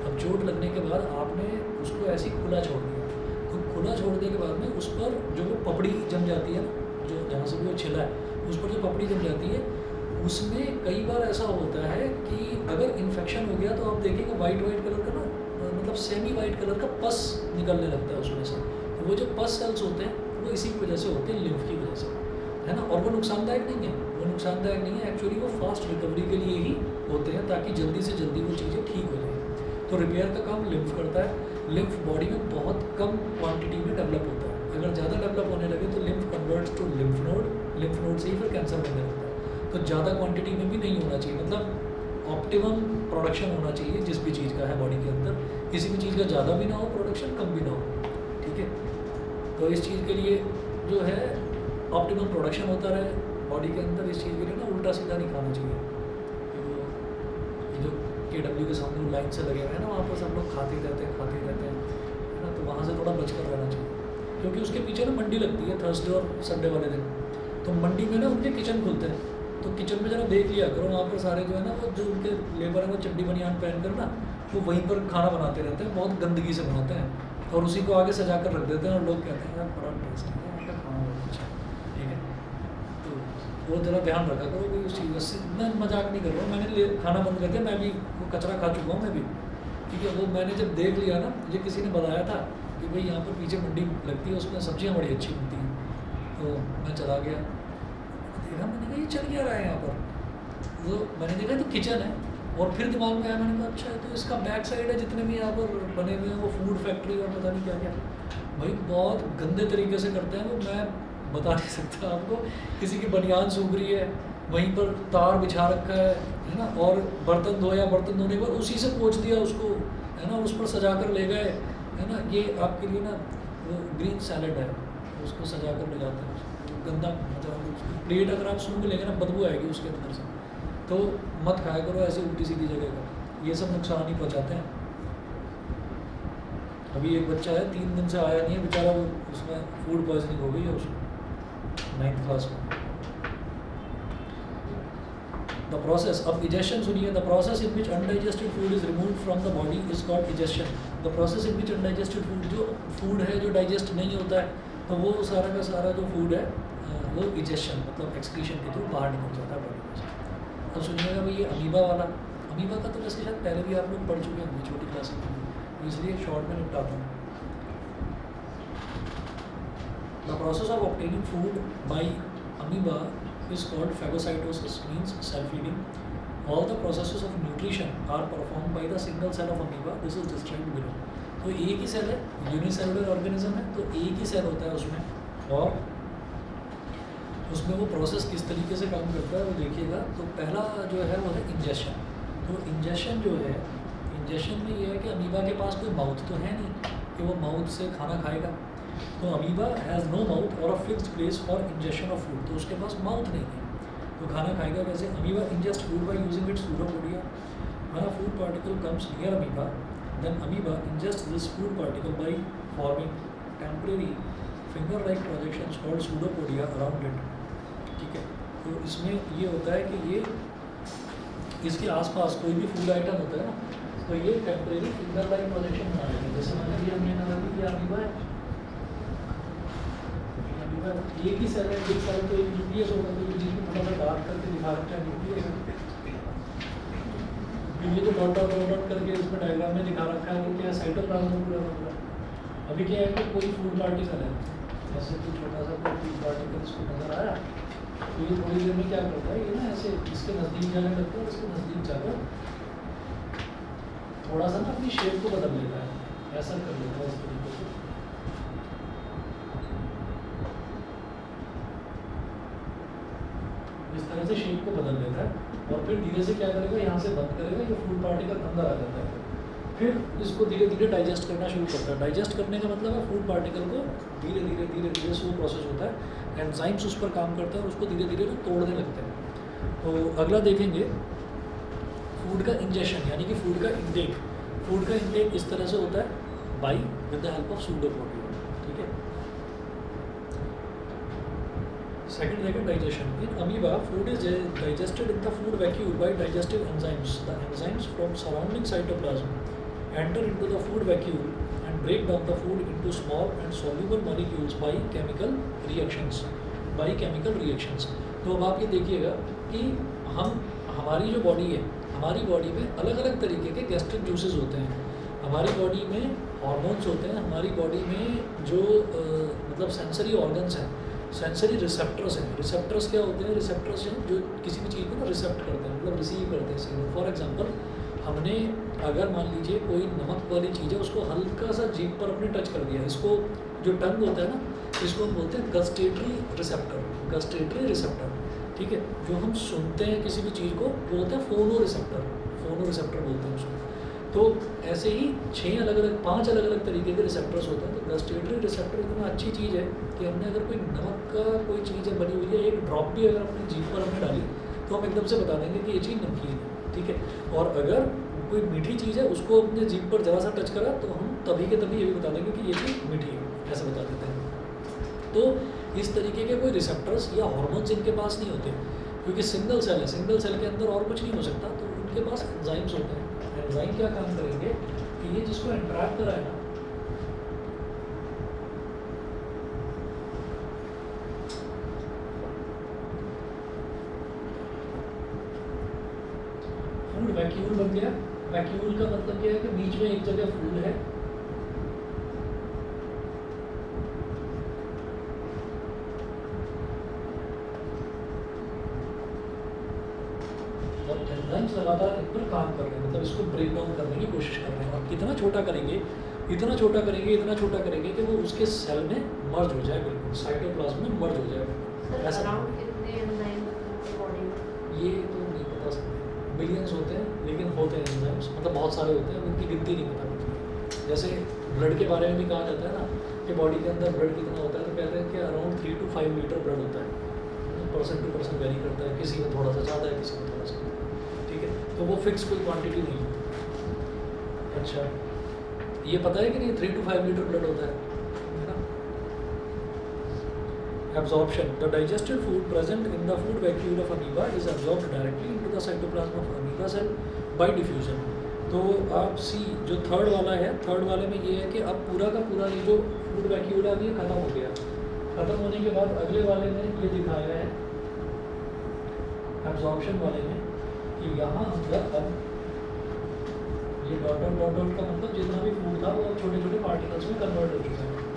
अब चोट लगने के बाद आपने उसको ऐसे ही खुला छोड़ दिया, तो खुला छोड़ने के बाद में उस पर जो वो पपड़ी जम जाती है ना, जो जहाँ से भी वो छिला है उस पर जो पपड़ी जम जाती है, उसमें कई बार ऐसा होता है कि अगर इन्फेक्शन हो गया तो आप देखेंगे वाइट कलर का ना, मतलब सेमी वाइट कलर का पस निकलने लगता है उसमें से। तो वो जो पस सेल्स होते हैं वो इसी की वजह से होते हैं, लिम्फ की वजह से, है ना। और वो नुकसानदायक नहीं है, वो नुकसानदायक नहीं है, एक्चुअली वो फास्ट रिकवरी के लिए ही होते हैं ताकि जल्दी से जल्दी वो चीज़ें ठीक हो जाएँ। तो रिपेयर का काम लिम्फ करता है। लिम्फ बॉडी में बहुत कम क्वांटिटी में डेवलप होता है, अगर ज़्यादा डेवलप होने लगे तो lymph converts to lymph node से ही फिर कैंसर बनने लगता है। तो ज़्यादा क्वांटिटी में भी नहीं होना चाहिए, मतलब ऑप्टिमम प्रोडक्शन होना चाहिए जिस भी चीज़ का है बॉडी के अंदर, किसी भी चीज़ का ज़्यादा भी ना हो प्रोडक्शन, कम भी ना हो, ठीक है। तो इस चीज़ के लिए जो है ऑप्टिमम प्रोडक्शन होता रहे बॉडी के अंदर, इस चीज़ के लिए ना उल्टा सीधा नहीं खाना चाहिए। जो KW के सामने लाइन से लगे हुए हैं ना, वहाँ पर सब लोग खाते रहते हैं, है ना। तो वहाँ से थोड़ा बचकर रहना चाहिए, क्योंकि उसके पीछे ना मंडी लगती है थर्सडे और संडे वाले दिन। तो मंडी में ना उनके किचन खुलते हैं, तो किचन में जरा देख लिया करो, वहाँ पर सारे जो है ना वो जो उनके लेबर है वो चड्डी बनियान पहन कर ना वो वहीं पर खाना बनाते रहते हैं, बहुत गंदगी से बनाते हैं, और उसी को आगे सजा कर रख देते हैं, और लोग कहते हैं यार बड़ा टेस्ट है, यहाँ का खाना बहुत अच्छा है, ठीक है। तो वो जरा ध्यान रखा करो कि उस चीज़ से, मैं मजाक नहीं कर रहा हूँ, मैंने खाना बंद कर दिया, मैं भी वो कचरा खा चुका हूँ मैं भी, ठीक है। वो मैंने जब देख लिया ना, मुझे किसी ने बताया था कि भाई यहाँ पर पीछे मंडी लगती है, उसमें सब्जियाँ बड़ी अच्छी बनती हैं, तो मैं चला गया, देखा, मैंने कहा ये चल क्या रहा है यहाँ पर। वो मैंने देखा तो किचन है, और फिर दिमाग में आया, मैंने कहा अच्छा तो इसका बैक साइड है, जितने भी यहाँ पर बने हुए हैं वो फूड फैक्ट्री और पता नहीं क्या क्या, भाई बहुत गंदे तरीके से करते हैं वो, मैं बता नहीं सकता आपको। किसी की बनियान सूख रही है, वहीं पर तार बिछा रखा है ना, और बर्तन धोया, बर्तन धोने के बाद उसी से पोंछ दिया उसको, है ना, उस पर सजा कर ले गए, है ना। ये आपके लिए ना वो ग्रीन सैलड है, उसको सजा कर ले जाते हैं, गंदा, मतलब प्लेट अगर आप सूंघ लेंगे ना बदबू आएगी उसके अंदर से, तो मत खाया करो ऐसे उल्टी सीधी जगह का, ये सब नुकसान ही पहुँचाते हैं। अभी एक बच्चा है 3 दिन से आया नहीं है बेचारा, वो उसमें फूड पॉइजनिंग हो गई है उसको 9th क्लास में। द प्रोसेस ऑफ इजेशन सुनिए, the process in which undigested food is removed from the body is called egestion. The process in which undigested food, जो फूड है जो डाइजेस्ट नहीं होता है, तो वो सारा का सारा जो फूड है वो इजेशन मतलब एक्सक्रीशन के थ्रू बाहर निकल जाता है बॉडी में। अब सुनिएगा भाई ये अमीबा वाला, अमीबा का तो वैसे शायद पहले भी आप लोग पढ़ चुके होंगे छोटी क्लास में, तो इसलिए शॉर्ट में निपटाता हूँ। The process of obtaining food by amoeba is called phagocytosis, means self-feeding. All the processes of nutrition are performed by the single cell of amoeba. This is described below. तो एक ही cell है, unicellular organism है, तो एक ही cell होता है उसमें, और उसमें वो प्रोसेस किस तरीके से काम करता है वो देखिएगा। तो पहला जो है वो है इंजेशन। तो इंजेशन जो है, इंजेशन में ये है कि अमीबा के पास कोई माउथ तो है नहीं कि वो माउथ से खाना खाएगा, तो अमीबा हैज़ नो माउथ और a fixed place for ingestion of food, तो उसके पास माउथ नहीं है, तो खाना खाएगा कैसे। Amoeba ingest food by using its pseudopodia. When a food particle comes near amoeba, then amoeba ingest this food particle by forming temporary finger like projections called pseudopodia around it. ठीक है, तो इसमें ये होता है कि ये इसके आसपास कोई भी फूड आइटम होता है ना, तो ये टेम्परेरी फिंगर लाइक प्रोजेक्शन बना लेते हैं। जैसे मान लीजिए हमने कहा कि अमीबा है, एक ही सेल है, एक सेल तो एक न्यूक्लियस होगा, तो जिसमें थोड़ा सा डार्क करके दिखा रखा है न्यूक्लियस, ये तो डॉट डॉट डॉट करके इसमें डायग्राम में दिखा रखा है कि क्या साइटोप्लाज्म पूरा मतलब। अभी क्या है कि कोई फूड पार्टिकल है, जैसे कि छोटा सा कोई फूड पार्टिकल इसको नजर आया, तो ये थोड़ी देर में क्या करता है, ये ना ऐसे इसके नज़दीक जाने लगता है, इसके नज़दीक जाकर थोड़ा सा ना अपनी शेप को बदल लेता है, ऐसा कर लेता है इस तरीके से। इस तरह से शेप को बदल लेता है, और फिर धीरे से क्या करेगा, यहाँ से बंद करेगा, ये फूड पार्टिकल अंदर आ जाता है, फिर इसको धीरे धीरे डाइजेस्ट करना शुरू करता है। डाइजेस्ट करने का मतलब है फूड पार्टिकल को धीरे धीरे से वो प्रोसेस होता है, एंजाइम्स उस पर काम करता है और उसको धीरे धीरे ना तोड़ने लगते हैं। तो अगला देखेंगे फूड का इंजेशन, यानी कि फूड का इंटेक। फूड का इंटेक इस तरह से होता है by with the help of pseudopodia. ठीक है, सेकंड देखें digestion. In amoeba food is digested in the food vacuole by digestive enzymes. The enzymes from surrounding cytoplasm enter into the food vacuole and break down the food into small and soluble molecules by chemical reactions. तो अब आप ये देखिएगा कि हमारी जो body है, हमारी बॉडी में अलग अलग तरीके के गैस्ट्रिक जूसेस होते हैं, हमारी बॉडी में हार्मोन्स होते हैं, हमारी बॉडी में जो मतलब सेंसरी ऑर्गन्स हैं, सेंसरी रिसेप्टर्स हैं। रिसेप्टर्स क्या होते हैं, रिसेप्टर्स हैं जो किसी भी चीज़ को ना रिसेप्ट करते हैं, मतलब रिसीव करते हैं सिग्नल। फॉर एग्जांपल, हमने अगर मान लीजिए कोई नमक वाली चीज़ है, उसको हल्का सा जीभ पर अपने टच कर दिया, इसको जो टंग होता है ना, इसको हम बोलते हैं गस्टेटरी रिसेप्टर। ठीक है, जो हम सुनते हैं किसी भी चीज़ को वो होता है फोनो रिसेप्टर बोलते हैं उसको। तो ऐसे ही 5 अलग अलग तरीके के रिसेप्टर्स होते हैं। तो गस्टेटरी रिसेप्टर इतना अच्छी चीज़ है कि हमने अगर कोई नमक का कोई चीज़ है बनी हुई है, एक ड्रॉप भी अगर अपनी जीभ पर हमने डाली तो हम एकदम से बता देंगे कि ये चीज़ नमकीन है। ठीक है, और अगर कोई मीठी चीज़ है उसको अपने जीभ पर ज़रा सा टच करा तो हम तभी के तभी ये भी बता देंगे कि ये चीज़ मीठी है, ऐसा बता देते हैं। तो इस तरीके के कोई रिसेप्टर्स या हार्मोन्स इनके पास नहीं होते, क्योंकि सिंगल सेल है, सिंगल सेल के अंदर और कुछ नहीं हो सकता, तो उनके पास एंजाइम्स होते हैं। एंजाइम क्या काम करेंगे कि ये जिसको इंटरैक्ट करा है ना, फूड वैक्यूल बन गया। वैक्यूल का मतलब क्या है कि बीच में एक जगह फूड है, एंजाइम्स लगातार इन पर काम कर रहे हैं, मतलब इसको ब्रेक डाउन करने की कोशिश कर रहे हैं। और कितना छोटा करेंगे कि वो उसके सेल में मर्ज हो जाए, बिल्कुल साइटोप्लाज्म में मर्ज हो जाए। ऐसा
अराउंड कितने एंजाइम बॉडी में?
ये तो नहीं पता, बिलियंस होते हैं, लेकिन होते हैं एंजाइम्स, मतलब बहुत सारे होते हैं, उनकी गिनती नहीं पता कुछ। जैसे ब्लड के बारे में भी कहा जाता है ना कि बॉडी के अंदर ब्लड कितना होता है, तो कहते हैं कि अराउंड 3 to 5 लीटर ब्लड होता है। पर्सन टू पर्सन वेरी करता है, किसी में थोड़ा सा ज़्यादा है, किसी में थोड़ा सा। ठीक है, तो वो फिक्स कोई क्वांटिटी नहीं है। अच्छा, ये पता है कि नहीं 3 to 5 लीटर ब्लड होता है ना। Absorption. The digested food present in the food vacuole of amoeba is absorbed directly into the cytoplasm of amoeba cell by diffusion. तो आप सी जो थर्ड वाला है, थर्ड वाले में ये है कि अब पूरा का पूरा ये जो फूड वैक्यूल है ये खत्म हो गया। खत्म होने के बाद अगले वाले में ये दिखाया है एब्जॉर्प्शन वाले में कि यहाँ अंदर अब ये डॉट डॉट डॉट डॉट का मतलब जितना भी फूड था वो अब छोटे छोटे पार्टिकल्स में कन्वर्ट हो चुका है।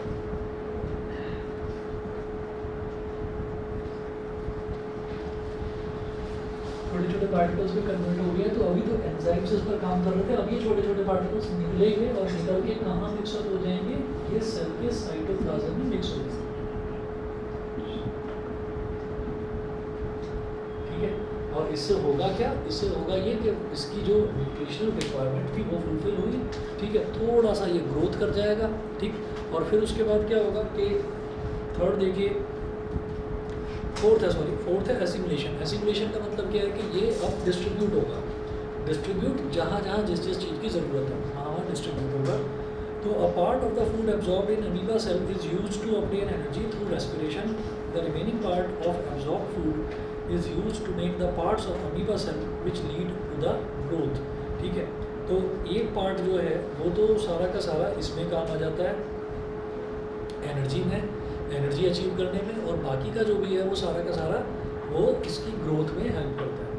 छोटे छोटे पार्टिकल्स में कन्वर्ट हो गया, तो अभी तो एंजाइम्स इस पर काम कर रहे थे, अब ये छोटे छोटे पार्टिकल्स निकलेंगे और निकल के कहाँ मिक्सअप हो जाएंगे, ये सेल के साइटोप्लाज्म में मिक्स हो जाएंगे। ठीक है, और इससे होगा क्या, इससे होगा ये कि इसकी जो न्यूट्रिशनल रिक्वायरमेंट थी वो फुलफिल हुई। ठीक है, थोड़ा सा ये ग्रोथ कर जाएगा। ठीक, और फिर उसके बाद क्या होगा कि थर्ड देखिए, फोर्थ है एसिमुलेशन। एसिमुलेशन का मतलब क्या है कि ये अब डिस्ट्रीब्यूट होगा। डिस्ट्रीब्यूट जहाँ जहाँ जिस जिस चीज़ की ज़रूरत है वहाँ वहाँ डिस्ट्रीब्यूट होगा। तो a part of the food absorb in amoeba cell is used to obtain energy through respiration. The remaining part of absorb food is used to make the parts of amoeba cell which lead to the growth. ठीक है, तो एक part जो है वो तो सारा का सारा इसमें काम आ जाता है एनर्जी में, एनर्जी अचीव करने में, और बाकी का जो भी है वो सारा का सारा वो इसकी ग्रोथ में हेल्प करता है।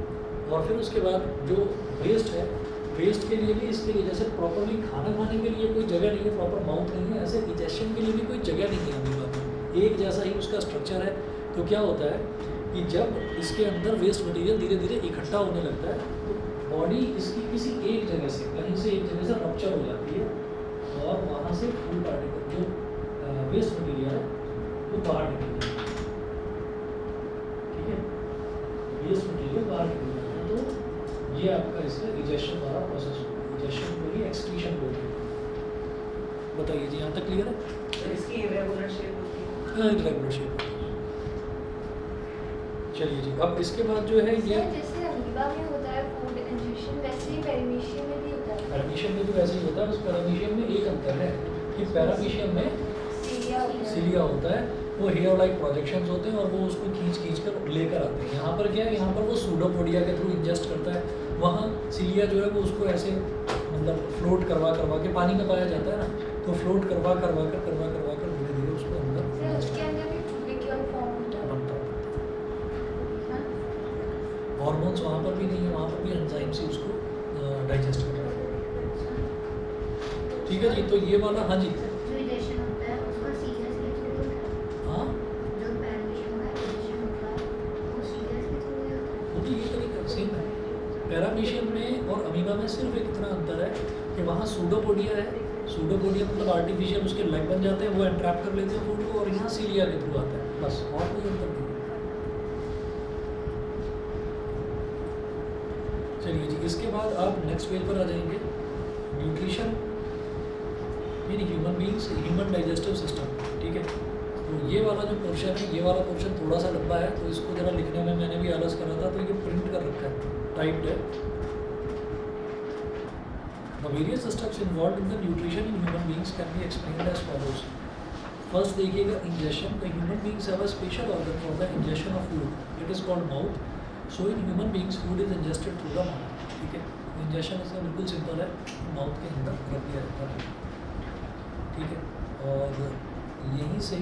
और फिर उसके बाद जो वेस्ट है, वेस्ट के लिए भी इसके लिए जैसे प्रॉपरली खाना खाने के लिए कोई जगह नहीं है, प्रॉपर माउथ नहीं है, ऐसे डिजेशन के लिए भी कोई जगह नहीं है अमीबा में, एक जैसा ही उसका स्ट्रक्चर है। तो क्या होता है कि जब इसके अंदर वेस्ट मटेरियल धीरे धीरे इकट्ठा होने लगता है तो बॉडी इसकी किसी एक जगह से, कहीं से एक जगह से रप्चर हो जाती है और वहाँ से फूड पार्टिकल जो वेस्ट मटेरियल है वो बाहर निकल जाता है। ठीक है, वेस्ट मटेरियल बाहर निकल जाता है, तो ये आपका इसका इजेशन वाला प्रोसेस होगा। इजेशन को ही एक्सक्रीशन बोलते हैं। बताइए जी, यहाँ तक क्लियर है?
तो इसकी इरेगुलर शेप होती है।
हाँ, इरेगुलर शेप। चलिए जी, अब इसके बाद जो है ये
जैसे अमीबा में होता है फूड इंजेक्शन, वैसे ही पैरामीशियम में भी होता है।
पैरामीशियम में भी वैसे ही होता है। उस पैरामीशियम में एक अंतर है कि पैरामीशियम में सिलिया होता है, वो हेयर लाइक प्रोजेक्शंस होते हैं और वो उसको खींच खींच कर लेकर आते हैं। यहाँ पर क्या है, यहाँ पर वो सूडोपोडिया के थ्रू इंजेस्ट करता है, वहाँ सिलिया जो है वो उसको ऐसे मतलब फ्लोट करवा करवा के, पानी में पाया जाता है ना, तो फ्लोट करवा करवा कर धीरे धीरे उसको अंदर
उसके अंदर भी ट्यूबिक्यूल फॉर्म होता है।
बनता है।
हाँ?
हॉर्मोन्स वहाँ पर भी नहीं है, वहाँ पर भी एंजाइम से उसको डाइजेस्ट कर रहा है। ठीक है जी, तो ये वाला, हाँ जी,
जो इजेशन होता है उसका सीरियसली थोड़ी होता है।
हाँ,
जो पैरामीशियम का इजेशन होता है वो सीरियसली थोड़ी होता है।
वो भी ये तरीका सेम है। पैरामीशियम में और अमीबा में सिर्फ एक इतना अंतर है कि वहाँ सूडोपोडिया है, सूडोपोडिया मतलब आर्टिफिशियल उसके लेग बन जाते हैं, वो एंट्रैप कर लेते हैं फूड को, और यहाँ सीलिया के थ्रू आता है, बस, और कोई अंतर नहीं है। चलिए जी, इसके बाद आप नेक्स्ट पेज पर आ जाएंगे। Nutrition in human beings, human digestive system. ठीक है, तो ये वाला जो पोर्शन है, ये वाला पोर्शन थोड़ा सा लंबा है, तो इसको ज़रा लिखने में मैंने भी आलस करा था, तो ये प्रिंट कर रखा है, टाइप्ड है। The various systems involved in the nutrition in human beings can be explained as follows. First देखिएगा ingestion. The human beings have a special organ for the ingestion of food. It is called mouth. So in human beings, food is ingested through the mouth. ठीक है, ingestion इसका बिल्कुल simple है, mouth के अंदर रख दिया जाता है। ठीक है, और यहीं से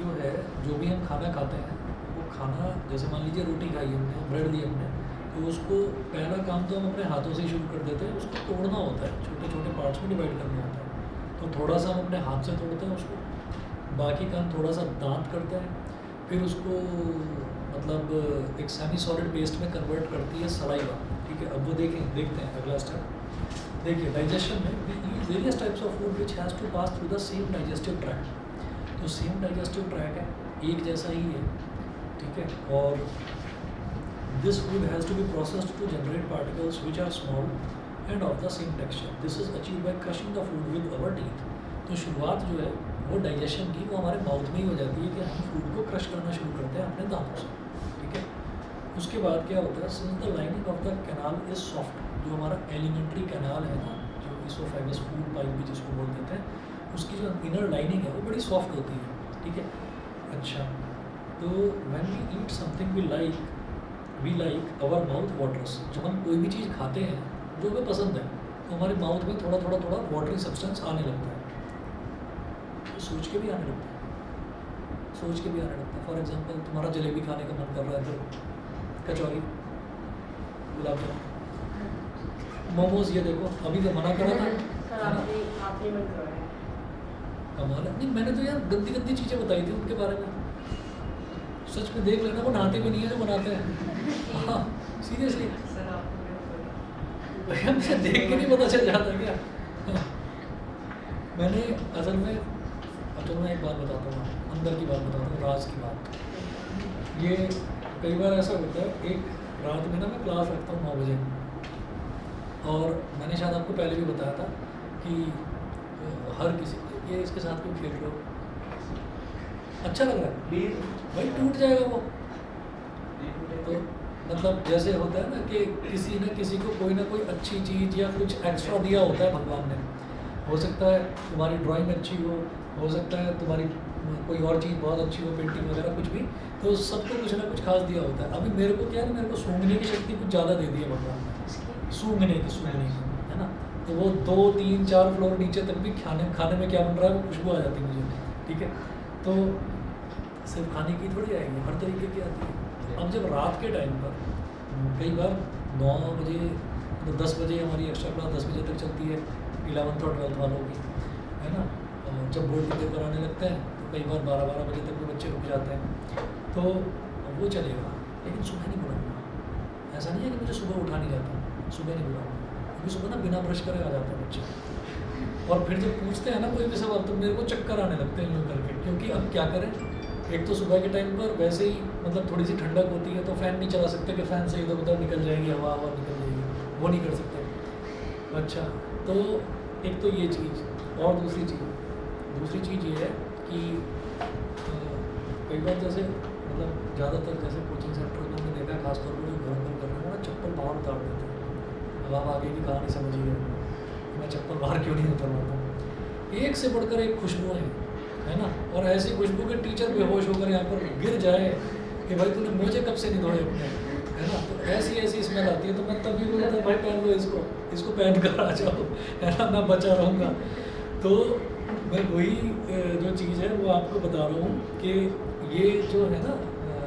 जो है, जो भी हम खाना खाते हैं, वो खाना जैसे मान लीजिए रोटी खाई हमने, ब्रेड ली हमने, तो उसको पहला काम तो हम अपने हाथों से ही शुरू कर देते हैं, उसको तोड़ना होता है, छोटे छोटे पार्ट्स में डिवाइड करना होता है। तो थोड़ा सा हम अपने हाथ से तोड़ते हैं उसको, बाकी काम थोड़ा सा दांत करते हैं, फिर उसको मतलब एक सेमी सॉलिड पेस्ट में कन्वर्ट करती है सलाइवा। ठीक है, अब वो देखते हैं अगला स्टेप। देखिए, डाइजेशन में various types of food which has to pass through the same digestive tract. तो सेम डाइजेस्टिव ट्रैक है, एक जैसा ही है। ठीक है, और this food has to be processed to generate particles which are small and of the same texture. This is achieved by crushing the food with our teeth. तो शुरुआत जो है वो डाइजेशन की वो हमारे माउथ में ही हो जाती है कि हम फूड को क्रश करना शुरू करते हैं अपने दांतों से। ठीक है, उसके बाद क्या होता है, since the lining of the canal is soft, जो हमारा एलिमेंट्री कैनाल है ना, जो इसोफेगस फूड पाइप भी जिसको बोल देते हैं, उसकी जो इनर लाइनिंग है वो बड़ी सॉफ्ट होती है। ठीक है, अच्छा, तो when we eat something we like our mouth waters. जब हम कोई भी चीज़ खाते हैं जो हमें पसंद है, तो हमारे माउथ में थोड़ा वाटरी सब्सटेंस आने लगता है, तो सोच के भी आने लगता है। फॉर एग्जांपल, तुम्हारा जलेबी खाने का मन कर रहा है, तो कचौरी, गुलाब जामुन, मोमोज ये देखो अभी तो मना करा था,
हाँ,
है ना?
आपने मन करवाया।
कमाल है। नहीं मैंने तो यार गंदी गंदी चीज़ें बताई थी उनके बारे में, सच में देख लेना, वो नहाते भी नहीं है जो बनाते हैं। हाँ सीरियसली
सर आपने
भैया मुझे देख के नहीं पता चल जाता क्या? हाँ। मैंने असल में एक बात बताता हूँ, अंदर की बात बताता हूँ, राज की बात। ये कई बार ऐसा होता है, एक रात में ना मैं क्लास रखता हूँ 9 बजे, और मैंने शायद आपको पहले भी बताया था कि हर किसी ये इसके साथ क्यों खेल रहे हो, अच्छा लग रहा है भाई, टूट जाएगा वो। तो मतलब जैसे होता है ना कि किसी न किसी को कोई ना कोई अच्छी चीज़ या कुछ एक्स्ट्रा दिया होता है भगवान ने। हो सकता है तुम्हारी ड्राइंग अच्छी हो सकता है तुम्हारी कोई और चीज़ बहुत अच्छी हो, पेंटिंग वगैरह कुछ भी, तो सबको कुछ ना कुछ खास दिया होता है। अभी मेरे को क्या है ना, मेरे को सूंघने की शक्ति कुछ ज़्यादा दे दी है भगवान ने, सूंघने की, है ना। तो वो 2 3 4 फ्लोर नीचे तक भी खाने में क्या बन रहा है वो खुशबू आ जाती है मुझे, ठीक है। तो सिर्फ खाने की थोड़ी आएगी, हर तरीके की आती है। अब जब रात के टाइम पर कई बार 9 बजे तो 10 बजे हमारी एक्स्ट्रा क्लास 10 बजे तक चलती है 11th और 12th वालों की, है ना। और जब बोर्ड के पेपर आने लगते हैं तो कई बार 12 बजे तक भी बच्चे रुक जाते हैं, तो वो चलेगा। लेकिन सुबह नहीं बुलाऊंगा, ऐसा नहीं है कि मुझे सुबह उठा नहीं जाता, सुबह नहीं बुलाऊंगा, क्योंकि सुबह ना बिना ब्रश करे आ जाते हैं बच्चे। और फिर जब पूछते हैं ना कोई भी सवाल तो मेरे को चक्कर आने लगते हैं यूँ करके, क्योंकि अब क्या करें, एक तो सुबह के टाइम पर वैसे ही मतलब थोड़ी सी ठंडक होती है, तो फ़ैन नहीं चला सकते कि फ़ैन से इधर उधर निकल जाएगी हवा निकल जाएगी, वो नहीं कर सकते। अच्छा, तो एक तो ये चीज़, और दूसरी चीज़ ये है कि कई बार जैसे मतलब ज़्यादातर जैसे कोचिंग सेंटर में हमने देखा, खासतौर पर जो घर कर रहे हैं ना, चप्पल बाहर उतार देते हैं। अब आप आगे की कहानी समझिए, मैं चप्पल बाहर क्यों नहीं उतरवाता। एक से बढ़कर एक खुशबुएँ, है ना, और ऐसी खुशबू के टीचर बेहोश होकर यहाँ पर गिर जाए कि भाई तूने मोजे कब से नहीं धोए अपने, है ना। तो ऐसी स्मेल आती है, तो मैं तभी बोला था भाई पहन लो इसको पहन कर आ जाओ, है ना, मैं बचा रहूँगा। तो मैं वही जो चीज़ है वो आपको बता रहा हूँ कि ये जो है ना,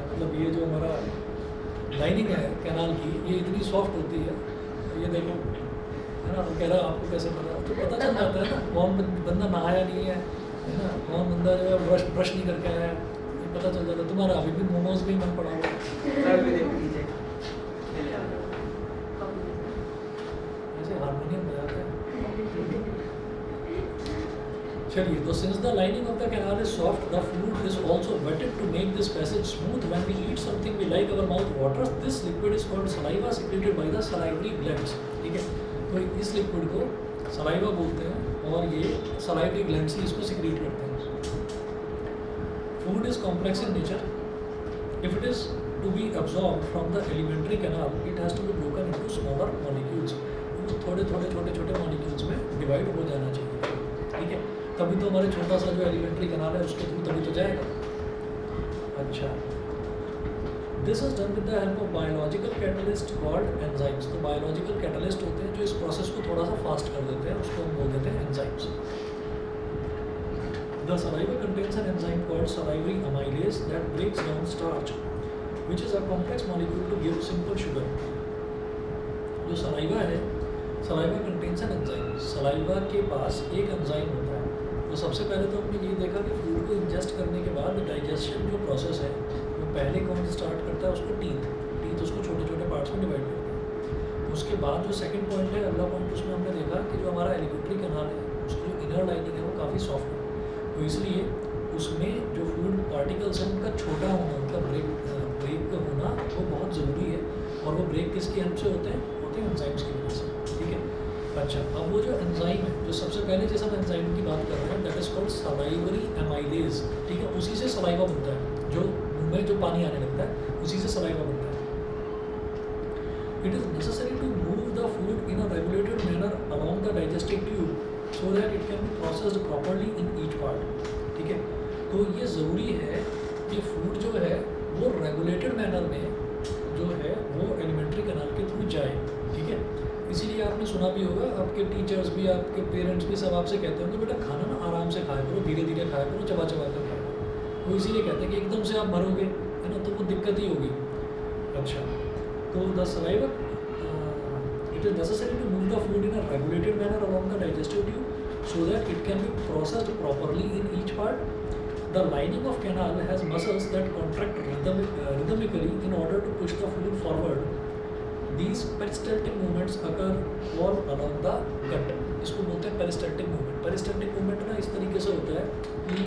मतलब ये जो हमारा लाइनिंग है कैनाल की, ये इतनी सॉफ्ट होती है, ये देखो, है ना। वो कह रहा है आपको कैसे पता, तो पता चल जाता है ना कौन बंदा नहाया नहीं है ना, कौन बंदा जो है ब्रश नहीं करके आया है, ये पता चल जाता है। तुम्हारा अभी भी मोमोज भी मन पड़ा हुआ है, ऐसे हारमोनियम बजाते हैं। चलिए, तो since the lining of the canal is soft, the fluid is also wetted to make this passage smooth. When we eat something we like, our mouth waters. This liquid is called saliva, secreted by the salivary glands. ठीक है, तो इस liquid को saliva बोलते हैं, और ये salivary gland से इसको सिक्रीट करते हैं। Food is complex in nature. If it is to be absorbed from the alimentary canal, it has to be broken into smaller molecules. थोड़े छोटे मॉलिक्यूल्स में डिवाइड हो जाना चाहिए, ठीक है। तभी तो हमारे छोटा सा जो एलिमेंट्री कैनाल है उसके थ्रू तभी तो जाएगा। अच्छा, this is done with the help of biological catalyst called enzymes. तो बायोलॉजिकल कैटलिस्ट होते हैं जो इस प्रोसेस को थोड़ा सा फास्ट कर देते हैं, उसको हम बोल देते हैं enzymes. The saliva contains an enzyme called salivary amylase that breaks down starch, which is a complex molecule to give simple sugar. जो सलाइवा है, saliva contains an enzyme, saliva के पास एक एंजाइम होता है। तो सबसे पहले तो हमने ये देखा कि फूड को इंजेस्ट करने के बाद डाइजेशन जो प्रोसेस है वो पहले कौन स्टार्ट करता है, उसको टीथ उसको छोटे छोटे पार्ट्स में डिवाइड करते हैं। उसके बाद जो सेकंड पॉइंट है, अगला पॉइंट, उसमें हमने देखा कि जो हमारा एलिमेंट्री कैनाल है उसकी जो इनर लाइनिंग है वो काफ़ी सॉफ्ट है, तो इसलिए उसमें जो फूड पार्टिकल्स हैं उनका छोटा होना, उनका ब्रेक होना वो बहुत ज़रूरी है। और वो ब्रेक किसकी हेल्प से होते हैं एंजाइम्स की वजह से, ठीक है। अच्छा, अब वो जो एंजाइम है, जो सबसे पहले जिस हम एंजाइम की बात कर रहे हैं, that is called salivary amylase, ठीक है। उसी से सलाइवा बनता है, जो मुंह में जो पानी आने लगता है उसी से सलाइवा बनता है। It is necessary to move the food in a regulated manner along the digestive tube so that it can be processed properly in each part, ठीक है। तो ये ज़रूरी है कि फूड जो है वो रेगुलेटेड मैनर में जो है वो एलिमेंट्री कैनाल के थ्रू जाए, ठीक है। इसीलिए आपने सुना भी होगा, आपके टीचर्स भी, आपके पेरेंट्स भी सब आपसे कहते होंगे बेटा खाना ना आराम से खाया करो, धीरे धीरे खाया करो, चबा कर खाया करो। वो इसीलिए कहते हैं कि एकदम से आप भरोगे, है ना, तो वो दिक्कत ही होगी। अच्छा, तो the saliva it It is necessary to move the food in a regulated manner along the digestive tube so that it can be processed properly in each part. The lining of canal has muscles that contract rhythmically in order to push the food forward. These peristaltic movements occur all along the gut. इसको बोलते हैं peristaltic movement. Peristaltic movement ना इस तरीके से होता है कि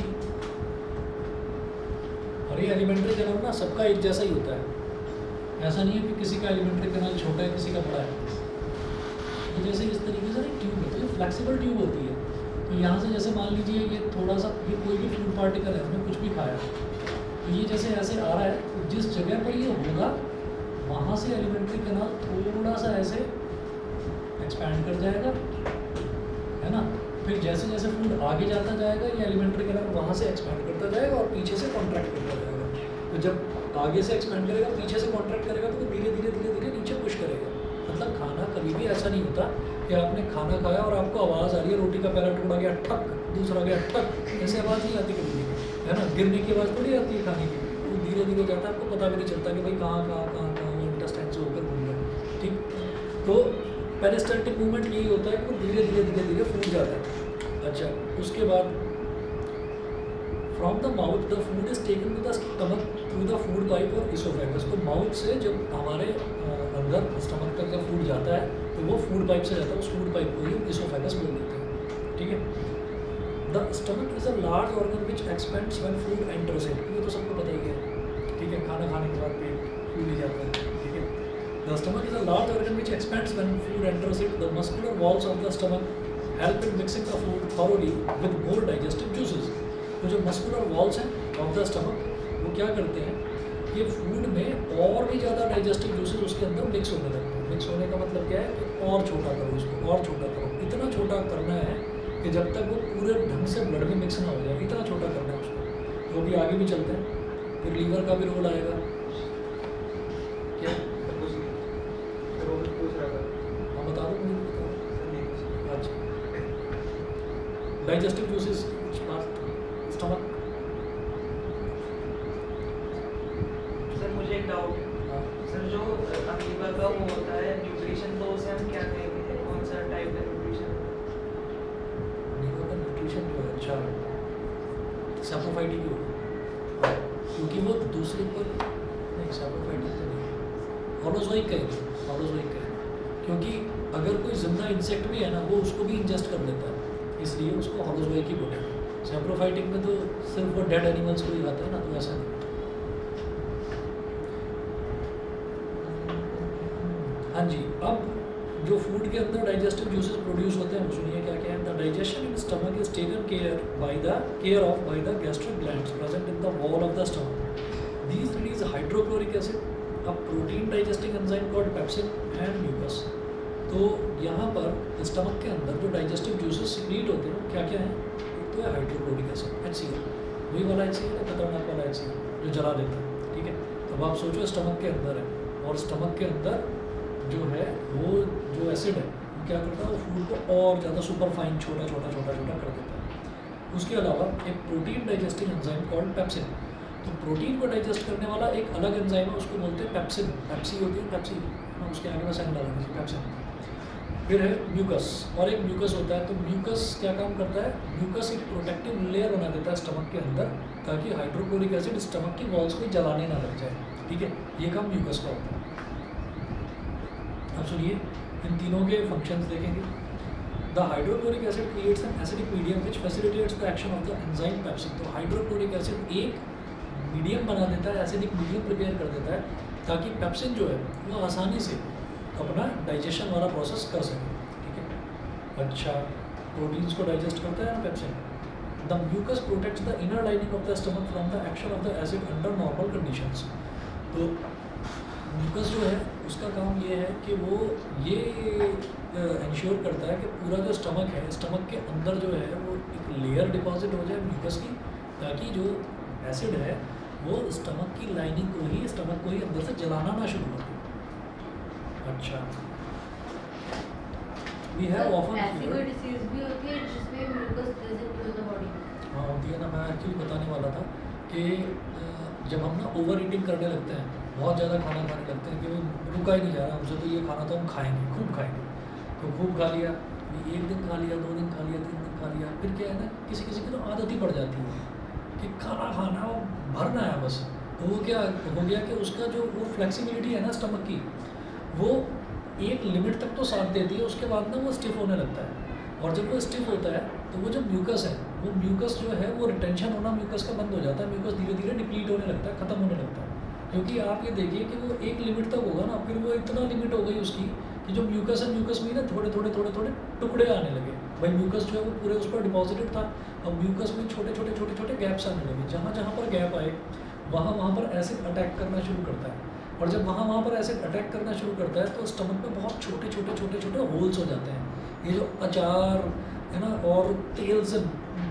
और ये एलिमेंट्री कैनाल ना सबका एक जैसा ही होता है। ऐसा नहीं है कि किसी का एलिमेंट्री कैनाल छोटा है किसी का बड़ा है। तो जैसे इस तरीके से एक ट्यूब है, तो ये फ्लेक्सिबल ट्यूब होती है। तो यहाँ से जैसे मान लीजिए ये थोड़ा सा ये कोई भी फूड पार्टिकल है, हमने कुछ भी खाया, तो ये जैसे ऐसे आ रहा है, तो जिस जगह पर ये होगा वहाँ से एलिमेंट्री कैनाल थोड़ा सा ऐसे एक्सपैंड कर जाएगा, है ना। फिर जैसे जैसे फूड आगे जाता जाएगा ये एलिमेंट्री कैनाल वहाँ से एक्सपैंड करता जाएगा और पीछे से कॉन्ट्रैक्ट करता जाएगा। तो जब आगे से एक्सपैंड करेगा पीछे से कॉन्ट्रैक्ट करेगा तो धीरे धीरे धीरे धीरे नीचे पुश करेगा। मतलब खाना कभी भी ऐसा नहीं होता कि आपने खाना खाया और आपको आवाज़ आ रही है, रोटी का पहला टुकड़ा गया ठक, दूसरा गया ठक, ऐसे आवाज़ नहीं आती कभी भी, है ना। गिरने की आवाज़ थोड़ी आती है खाने की, वो धीरे धीरे जाता है, आपको पता भी नहीं चलता कि भाई कहाँ वो इंटेस्टाइन से होकर घूम गया। ठीक, तो पेरिस्टाल्टिक मूवमेंट यही होता है कि धीरे धीरे धीरे धीरे फूड जाता है। अच्छा, उसके बाद from the mouth the food is taken to the stomach through the food pipe और इसोफेगस। तो माउथ से जब हमारे अंदर स्टमक तक जब फूड जाता है तो वो फूड पाइप से जाता है, उस फूड पाइप को ही इसोफेगस बोल देते हैं। ठीक है, the stomach is a large organ which expends when food enters it. ये तो सबको पता ही है। ठीक है, खाना खाने के बाद पेट फूल जाता है। ठीक है, the stomach is a large organ which expends when food enters it. The muscular walls of the stomach help in mixing the food thoroughly with more digestive juices। तो जो मस्कुलर वॉल्स हैं ऑफ द स्टमक वो क्या करते हैं, ये food में और भी ज़्यादा डाइजेस्टिव जूसेस उसके अंदर मिक्स होने लगते हैं। मिक्स होने का मतलब क्या है कि और छोटा करो इसको, और छोटा करो, इतना छोटा करना है कि जब तक वो पूरे ढंग से ब्लड में मिक्स ना हो जाए, इतना छोटा करना है उसको। तो अभी आगे भी चलते हैं, फिर लीवर का भी रोल आएगा। क्या हाँ बता दो मुझे। अच्छा, डाइजेस्टिव जूसेस स्टमक।
सर मुझे एक डाउट है।
हाँ,
सर जो लीवर का वो होता है न्यूट्रिशन, तो उसे हम क्या कहेंगे, कौन सा टाइप का न्यूट्रिशन?
लीवर का न्यूट्रिशन जो है, अच्छा सैप्रोफाइटिक ही होगा, क्योंकि वो दूसरे पर नहीं, सैप्रोफाइटिक तो नहीं, होलोजोइक कहेंगे, होलोजोइक कहेंगे। क्योंकि अगर कोई जिंदा इंसेक्ट भी है ना वो उसको भी इंजेस्ट कर लेता है, इसलिए उसको होलोजोइक ही बोलते हैं। सैप्रोफाइटिक में तो सिर्फ वो डेड एनिमल्स को ही खाता है ना, तो ऐसा नहीं। हाँ जी, अब जो फूड के अंदर डाइजेस्टिव जूसेस प्रोड्यूस होते हैं वो सुनिए क्या क्या है। The digestion in stomach is taken care of by the gastric glands present in the wall of the stomach. These release hydrochloric acid, a protein digesting enzyme called pepsin and mucus. तो यहाँ पर stomach के अंदर जो digestive juices secrete होते हैं क्या क्या है, एक तो है हाइड्रोक्लोरिक एसिड HCl, वही वाला HCl है, खतरनाक वाला HCl जो जला देता है। ठीक है, तो अब आप सोचो स्टमक के अंदर है और स्टमक के अंदर जो है वो जो एसिड है वो क्या करता है, वो फूड को और ज़्यादा सुपर फाइन छोटा छोटा छोटा छोटा कर देता है। उसके अलावा एक protein digesting enzyme called pepsin. तो प्रोटीन को डाइजेस्ट करने वाला एक अलग एंजाइम है, उसको बोलते हैं पेप्सिन। पेप्सी होती है, पेप्सी, उसके आगे में साइन डाला दीजिए, पेप्सिन। फिर है म्यूकस, और एक म्यूकस होता है। तो म्यूकस क्या काम करता है, म्यूकस एक प्रोटेक्टिव लेयर बना देता है स्टमक के अंदर, ताकि हाइड्रोक्लोरिक एसिड स्टमक की वॉल्स को जलाने ना लग जाए। ठीक है, ये काम म्यूकस का होता है। अब सुनिए, इन तीनों के फंक्शंस देखेंगे। The hydrochloric acid creates an acidic medium which facilitates the action of the enzyme pepsin. तो हाइड्रोक्लोरिक एसिड एक मीडियम बना देता है, एसिडिक मीडियम प्रिपेयर कर देता है, ताकि पेप्सिन जो है वो आसानी से अपना डाइजेशन वाला प्रोसेस कर सके। ठीक है, अच्छा, प्रोटीन्स को डाइजेस्ट करता है ना pepsin. The mucus protects the inner lining of the stomach from the action of the acid under normal conditions. तो म्यूकस जो है उसका काम ये है कि वो ये इंश्योर करता है कि पूरा जो स्टमक है, स्टमक के अंदर जो है वो एक लेयर डिपॉजिट हो जाए म्यूकस की, ताकि जो एसिड है वो स्टमक की लाइनिंग को ही, स्टमक को ही अंदर से जलाना ना शुरू कर दे। अच्छा, वी हैव ऑफन
ऐसी कोई डिसीज भी होती है जिसमें म्यूकस प्रेजेंट हो द बॉडी?
हाँ होती है ना। मैं एक्चुअली बताने वाला था कि जब हम ना ओवर ईटिंग करने लगते हैं, बहुत ज़्यादा खाना खाने लगते हैं कि रुका ही नहीं जा रहा हमसे, तो ये खाना तो हम खाएंगे, खूब खाएंगे, तो खूब खा लिया, एक दिन खा लिया, 2 दिन खा लिया, 3 दिन खा लिया, फिर क्या है ना, किसी किसी की तो आदत ही पड़ जाती है कि खाना खाना और भरना है बस। तो वो क्या हो गया कि उसका जो वो फ्लेक्सिबिलिटी है ना स्टमक की, वो एक लिमिट तक तो साथ देती है, उसके बाद ना वो स्टिफ होने लगता है। और जब वो स्टिफ होता है तो वो जो म्यूकस है, वो म्यूकस जो है वो रिटेंशन होना म्यूकस का बंद हो जाता है, म्यूकस धीरे धीरे डिप्लीट होने लगता है, ख़त्म होने लगता है। क्योंकि आप ये देखिए कि वो एक लिमिट तक होगा ना, फिर वो इतना लिमिट हो गई उसकी कि जो म्यूकस है, म्यूकस में ना थोड़े थोड़े थोड़े थोड़े टुकड़े आने लगे। भाई म्यूकस जो है वो पूरे उस पर डिपॉजिटेड था, अब म्यूकस में छोटे छोटे छोटे छोटे गैप्स आने लगे। जहाँ जहाँ पर गैप आए वहाँ पर एसिड अटैक करना शुरू करता है, और जब वहाँ पर एसिड अटैक करना शुरू करता है तो स्टमक में बहुत छोटे छोटे छोटे छोटे होल्स हो जाते हैं। ये जो अचार है ना, और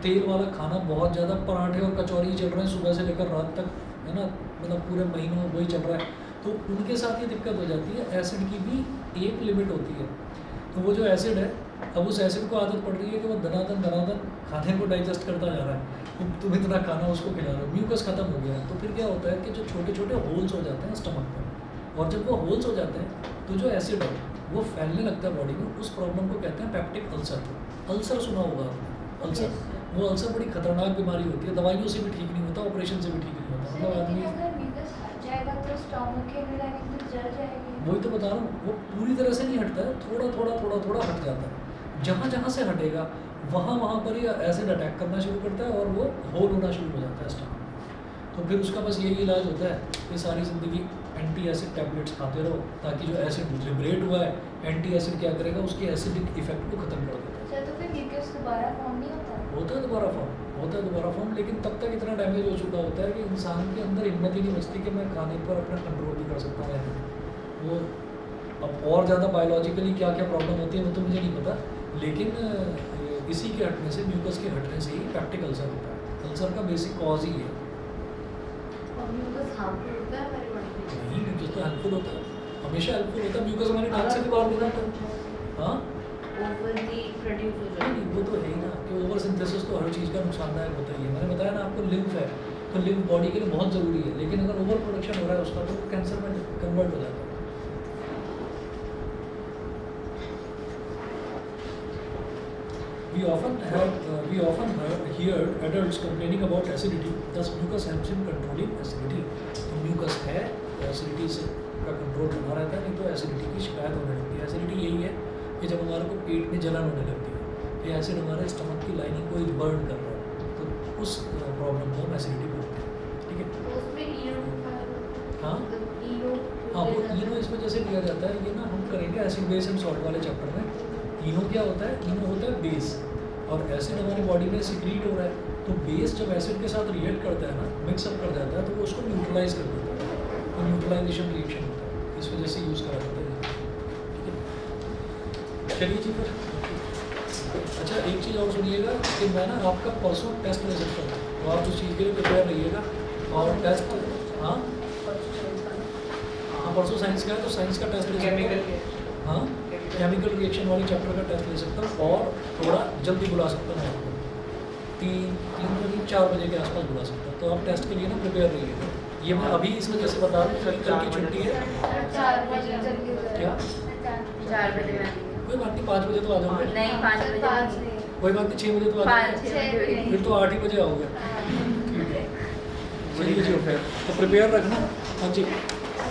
तेल वाला खाना बहुत ज़्यादा, पराठे और कचौरी चल रहे हैं सुबह से लेकर रात तक, है ना, मतलब पूरे महीनों वही चल रहा है, तो उनके साथ ये दिक्कत हो जाती है। एसिड की भी एक लिमिट होती है, तो वो जो एसिड है, अब उस एसिड को आदत पड़ रही है कि वो धनाधन खाने को डाइजेस्ट करता जा रहा है, तुम इतना खाना उसको खिला रहे हो, म्यूकस खत्म हो गया। तो फिर क्या होता है कि जो छोटे छोटे होल्स हो जाते हैं स्टमक में, और जब वो होल्स हो जाते हैं तो जो एसिड है वो फैलने लगता है बॉडी में। उस प्रॉब्लम को कहते हैं पेप्टिक अल्सर। अल्सर सुना होगा आपने, अल्सर। वो अल्सर बड़ी खतरनाक बीमारी होती है, दवाइयों से भी ठीक नहीं होता, ऑपरेशन से भी ठीक नहीं होता। मतलब
लेकिन
आदमी,
अगर म्यूकस हट जाएगा तो स्टमक के अंदर आके तो जल जाएगी।
वही तो बता रहा हूँ, वो पूरी तरह से नहीं हटता है, थोड़ा हट जाता है। जहाँ जहाँ से हटेगा वहाँ पर ही एसिड अटैक करना शुरू करता है और वो होल होना शुरू हो जाता है स्टमक में। तो फिर उसका बस यही इलाज होता है कि सारी ज़िंदगी एंटी एसिड टैबलेट्स खाते रहो, ताकि जो एसिड लिबरेट हुआ है, एंटी एसिड क्या करेगा, उसके एसिडिक इफेक्ट को ख़त्म कर देता है।
अच्छा, तो फिर म्यूकस दोबारा फॉर्म नहीं होता?
होता है दोबारा फॉर्म, लेकिन तब तक इतना डैमेज हो चुका होता है कि इंसान के अंदर हिम्मत ही नहीं बचती कि मैं खाने पर अपना कंट्रोल भी कर सकता हूँ। वो अब और ज़्यादा बायोलॉजिकली क्या क्या प्रॉब्लम होती है वो तो मुझे नहीं पता, लेकिन इसी के हटने से, म्यूकस के हटने से ही पेप्टिक अल्सर होता है। अल्सर का बेसिक कॉज ही है।
और म्यूकस हार्मफुल होता है हमारे बॉडी में?
नहीं, म्यूकस तो हेल्पफुल होता है, हमेशा हेल्पफुल होता है। म्यूकस हमारे नाक से भी बाहर निकलता है। हाँ,
ओवरली प्रोड्यूस हो
नहीं
जाए।
वो तो है ही ना कि ओवर सिंथेसिस तो हर चीज़ का नुकसानदायक होता ही है। मैंने बताया ना आपको, लिम्फ है, तो लिम्फ बॉडी के लिए बहुत ज़रूरी है, लेकिन अगर ओवर प्रोडक्शन हो रहा है उसका तो कैंसर में कन्वर्ट हो जाता है। We often hear adults complaining about acidity. Thus, mucus helps in controlling acidity. तो mucus है, एसिडिटी से का कंट्रोल बना रहता है, नहीं तो एसिडिटी की शिकायत होने लगती है। एसिडिटी यही है कि जब हमारे को पेट में जलन होने लगती है, कि एसिड हमारे स्टमक की लाइनिंग को बर्न कर रहा है, तो उस प्रॉब्लम को हम एसिडिटी बोलते हैं। ठीक है,
तो उसमें
हाँ हाँ, वो इनो इस वजह से लिया जाता है। ये ना हम करेंगे एसिड बेस एंड सॉल्ट वाले चैप्टर में। इनो क्या होता है? इनो होता है बेस, और एसिड हमारी बॉडी में सिक्रीट हो रहा है, तो बेस जब एसिड के साथ रिएक्ट करता है ना, मिक्सअप कर जाता है, तो वो उसको न्यूट्रलाइज कर देता है, तो न्यूट्रलाइजेशन रिएक्शन होता है, इस वजह से यूज़ करा जाता है। ठीक है, चलिए जी फिर। अच्छा, एक चीज़ और सुनिएगा कि मैं ना आपका परसों टेस्ट ले सकता हूँ, तो आप उस चीज़ के लिए प्रिपेयर रहिएगा। और टेस्ट, हाँ हाँ, परसों साइंस का है, तो साइंस का टेस्ट ले सकता
केमिकल
हूँ। हाँ, केमिकल रिएक्शन वाली चैप्टर का टेस्ट ले सकता हूँ, और थोड़ा जल्दी बुला सकता हूँ आपको, 4 बजे के आसपास बुला सकता हूँ। तो आप टेस्ट के लिए ना प्रिपेयर रहिएगा। ये मैं अभी इस वजह से बता रहा हूँ कि कल की छुट्टी है।
4 बजे जल्दी हो
क्या?
4 बजे में
कोई बात नहीं, 5 बजे तो आ जाओगे।
नहीं, 5 बजे
5 नहीं,
कोई बात नहीं, 6 बजे तो आ जाओगे।
5-6 बजे।
फिर तो 8 ही बजे आओगे। चलिए जी, तो प्रिपेयर रखना। हाँ जी।